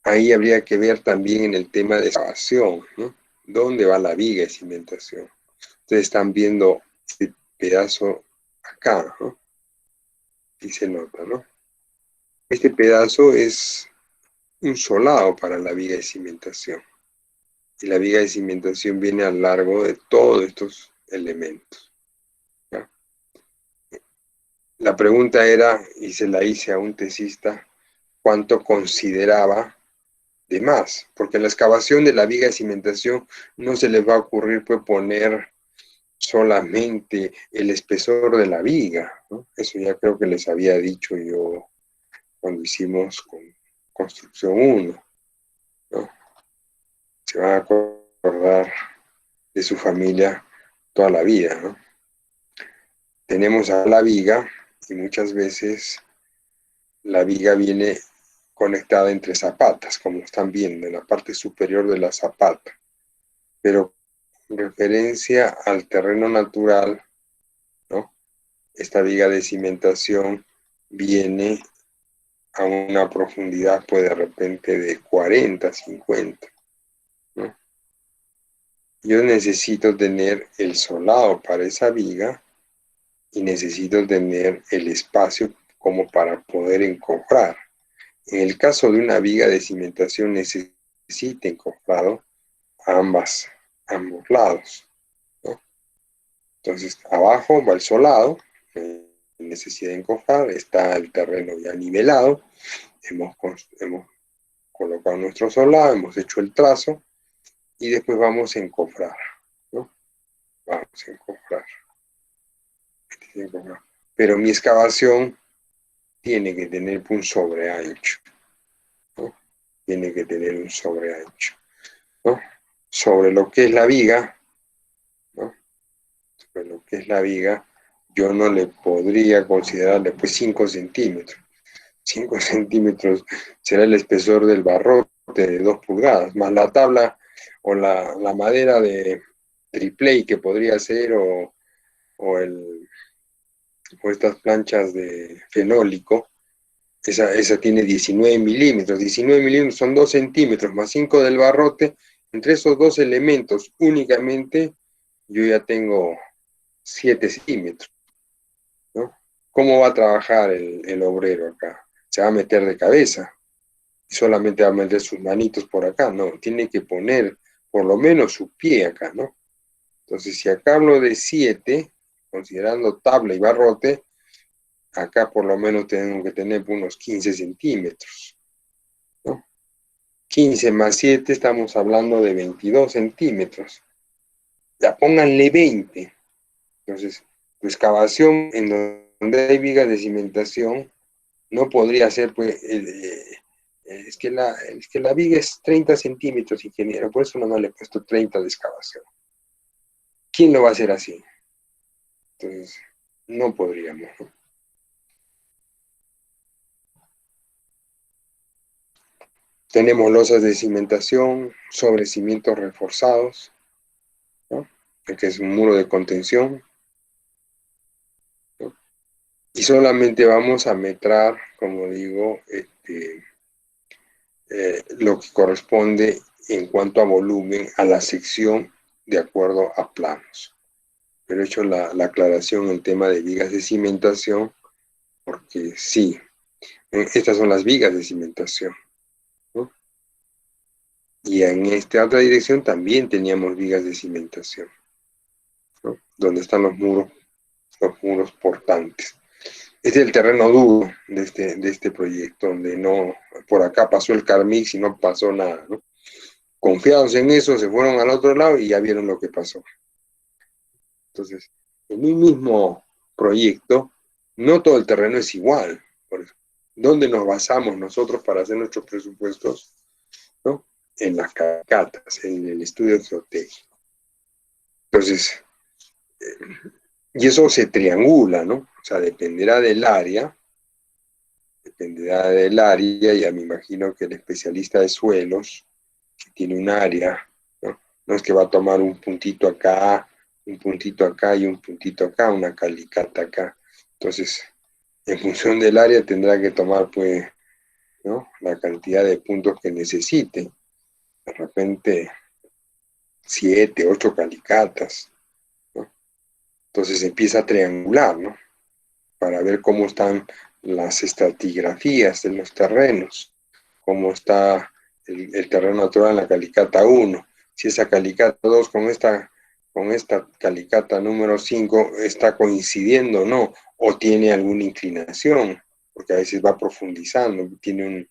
Ahí habría que ver también en el tema de excavación, ¿no? ¿Dónde va la viga de cimentación? Ustedes están viendo este pedazo acá, ¿no? Y se nota, ¿no? Este pedazo es un solado para la viga de cimentación. Y la viga de cimentación viene a lo largo de todos estos elementos, ¿ya? La pregunta era, y se la hice a un tesista, ¿cuánto consideraba de más? Porque en la excavación de la viga de cimentación no se les va a ocurrir pues, poner solamente el espesor de la viga, ¿no? Eso ya creo que les había dicho yo cuando hicimos con construcción 1, ¿no? Se van a acordar de su familia toda la vida, ¿no? Tenemos a la viga y muchas veces la viga viene conectada entre zapatas, como están viendo, en la parte superior de la zapata. Pero en referencia al terreno natural, ¿no? Esta viga de cimentación viene a una profundidad pues de repente de 40, 50, ¿no? Yo necesito tener el solado para esa viga y necesito tener el espacio como para poder encofrar. En el caso de una viga de cimentación necesita encofrado a ambos lados, ¿no? Entonces abajo va el solado, necesidad de encofrar, está el terreno ya nivelado, hemos colocado nuestro solado, hemos hecho el trazo y después vamos a encofrar, ¿no? Vamos a encofrar. Pero mi excavación tiene que tener un sobreancho, ¿no? Tiene que tener un sobreancho, ¿no? Sobre lo que es la viga, ¿no? Sobre lo que es la viga, yo no le podría considerar después 5 centímetros. 5 centímetros será el espesor del barrote de 2 pulgadas, más la tabla o la madera de tripley que podría ser, o estas planchas de fenólico. Esa tiene 19 milímetros. 19 milímetros son 2 centímetros más 5 del barrote. Entre esos dos elementos únicamente yo ya tengo 7 centímetros, ¿no? ¿Cómo va a trabajar el obrero acá? Se va a meter de cabeza y solamente va a meter sus manitos por acá. No, tiene que poner por lo menos su pie acá, ¿no? Entonces, si acá hablo de 7, considerando tabla y barrote, acá por lo menos tenemos que tener unos 15 centímetros, ¿no? 15 más 7, estamos hablando de 22 centímetros. Ya pónganle 20. Entonces, tu excavación en donde hay vigas de cimentación no podría ser, pues, es que la viga es 30 centímetros, ingeniero, por eso nomás le he puesto 30 de excavación. ¿Quién lo va a hacer así? Entonces, no podríamos, ¿no? Tenemos losas de cimentación sobre cimientos reforzados, ¿no? Que es un muro de contención, ¿no? Y solamente vamos a metrar, como digo, lo que corresponde en cuanto a volumen a la sección de acuerdo a planos. Pero he hecho la aclaración en el tema de vigas de cimentación, porque sí, estas son las vigas de cimentación, ¿no? Y en esta otra dirección también teníamos vigas de cimentación, ¿no? Donde están los muros portantes. Este es el terreno duro de este proyecto, donde no, por acá pasó el Carmix y no pasó nada, ¿no? Confiados en eso, se fueron al otro lado y ya vieron lo que pasó. Entonces, en un mismo proyecto, no todo el terreno es igual. Por eso, ¿dónde nos basamos nosotros para hacer nuestros presupuestos? ¿No? En las calicatas, en el estudio geotécnico. Entonces, y eso se triangula, ¿no? O sea, dependerá del área, ya me imagino que el especialista de suelos, que tiene un área, ¿no? No es que va a tomar un puntito acá y un puntito acá, una calicata acá. Entonces, en función del área tendrá que tomar, pues, ¿no?, la cantidad de puntos que necesite. De repente, 7, 8 calicatas, ¿no? Entonces empieza a triangular, ¿no?, para ver cómo están las estratigrafías de los terrenos, cómo está el terreno natural en la calicata 1, si esa calicata 2 con esta calicata número 5 está coincidiendo o no, o tiene alguna inclinación, porque a veces va profundizando, tiene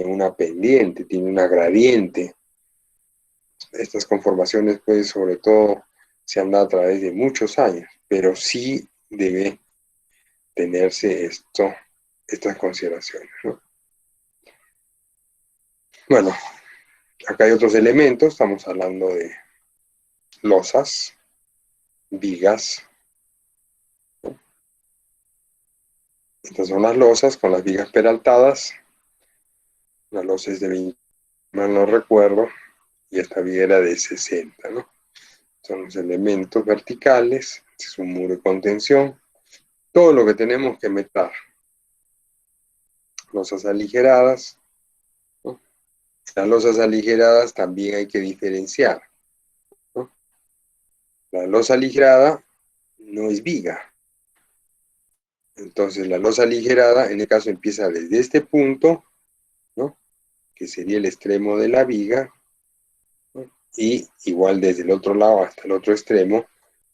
una pendiente, tiene una gradiente. Estas conformaciones, pues, sobre todo, se han dado a través de muchos años, pero sí debe tenerse estas consideraciones, ¿no? Bueno, acá hay otros elementos, estamos hablando de losas, vigas, ¿no? Estas son las losas con las vigas peraltadas. La losa es de 20, no recuerdo, y esta viga era de 60, ¿no? Son los elementos verticales, este es un muro de contención, todo lo que tenemos que meter losas aligeradas, ¿no? Las losas aligeradas también hay que diferenciar, ¿no? La losa aligerada no es viga. Entonces la losa aligerada en el caso empieza desde este punto, ¿no? Que sería el extremo de la viga, ¿no? Y igual desde el otro lado hasta el otro extremo,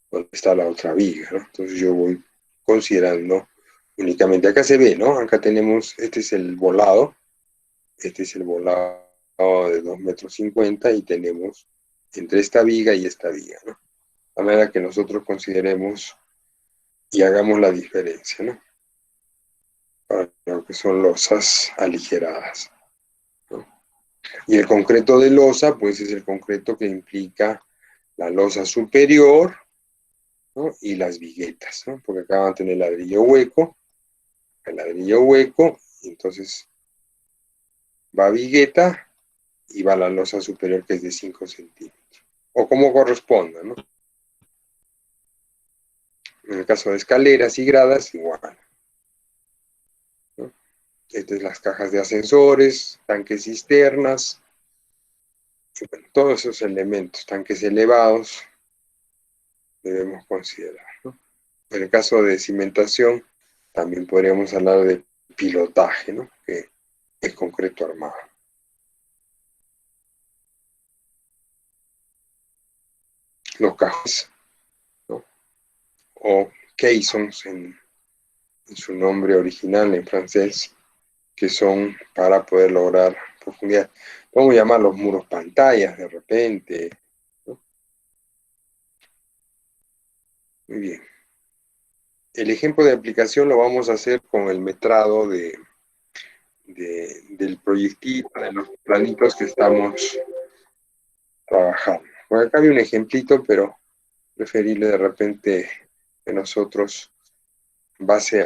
donde está la otra viga, ¿no? Entonces yo voy considerando únicamente, acá se ve, ¿no? Acá tenemos, este es el volado de 2,50 m y tenemos entre esta viga y esta viga, ¿no? De manera que nosotros consideremos y hagamos la diferencia, ¿no? Para lo que son losas aligeradas, ¿no? Y el concreto de losa, pues es el concreto que implica la losa superior, ¿no? Y las viguetas, ¿no? Porque acá van a tener ladrillo hueco, el ladrillo hueco, y entonces va vigueta y va la losa superior que es de 5 centímetros. O como corresponda, ¿no? En el caso de escaleras y gradas, igual, ¿no? Estas son las cajas de ascensores, tanques cisternas, y bueno, todos esos elementos, tanques elevados, debemos considerar, ¿no? En el caso de cimentación, también podríamos hablar de pilotaje, ¿no? Que es concreto armado. Los cajones, ¿no? O caissons en su nombre original en francés, que son para poder lograr profundidad. Podemos llamarlos muros pantallas de repente, ¿no? Muy bien. El ejemplo de aplicación lo vamos a hacer con el metrado del proyectil, de los planitos que estamos trabajando. Por acá hay un ejemplito, pero preferible de repente que nosotros, en base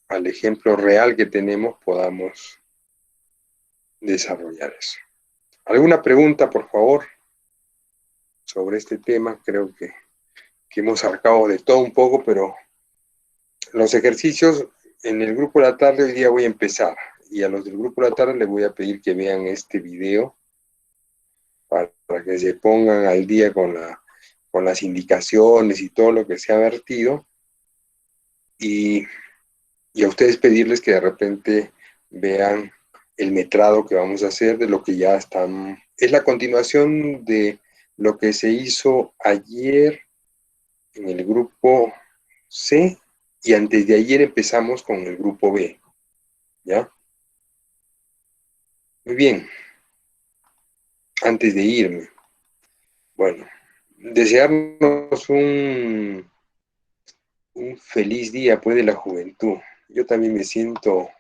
al ejemplo real que tenemos, podamos desarrollar eso. ¿Alguna pregunta, por favor, sobre este tema? Creo que hemos abarcado de todo un poco, pero los ejercicios en el grupo de la tarde hoy día voy a empezar. Y a los del grupo de la tarde les voy a pedir que vean este video para que se pongan al día con las indicaciones y todo lo que se ha vertido. Y a ustedes pedirles que de repente vean el metrado que vamos a hacer de lo que ya están. Es la continuación de lo que se hizo ayer en el grupo C, y antes de ayer empezamos con el grupo B, ¿ya? Muy bien. Antes de irme, bueno, desearnos un feliz día, pues, de la juventud. Yo también me siento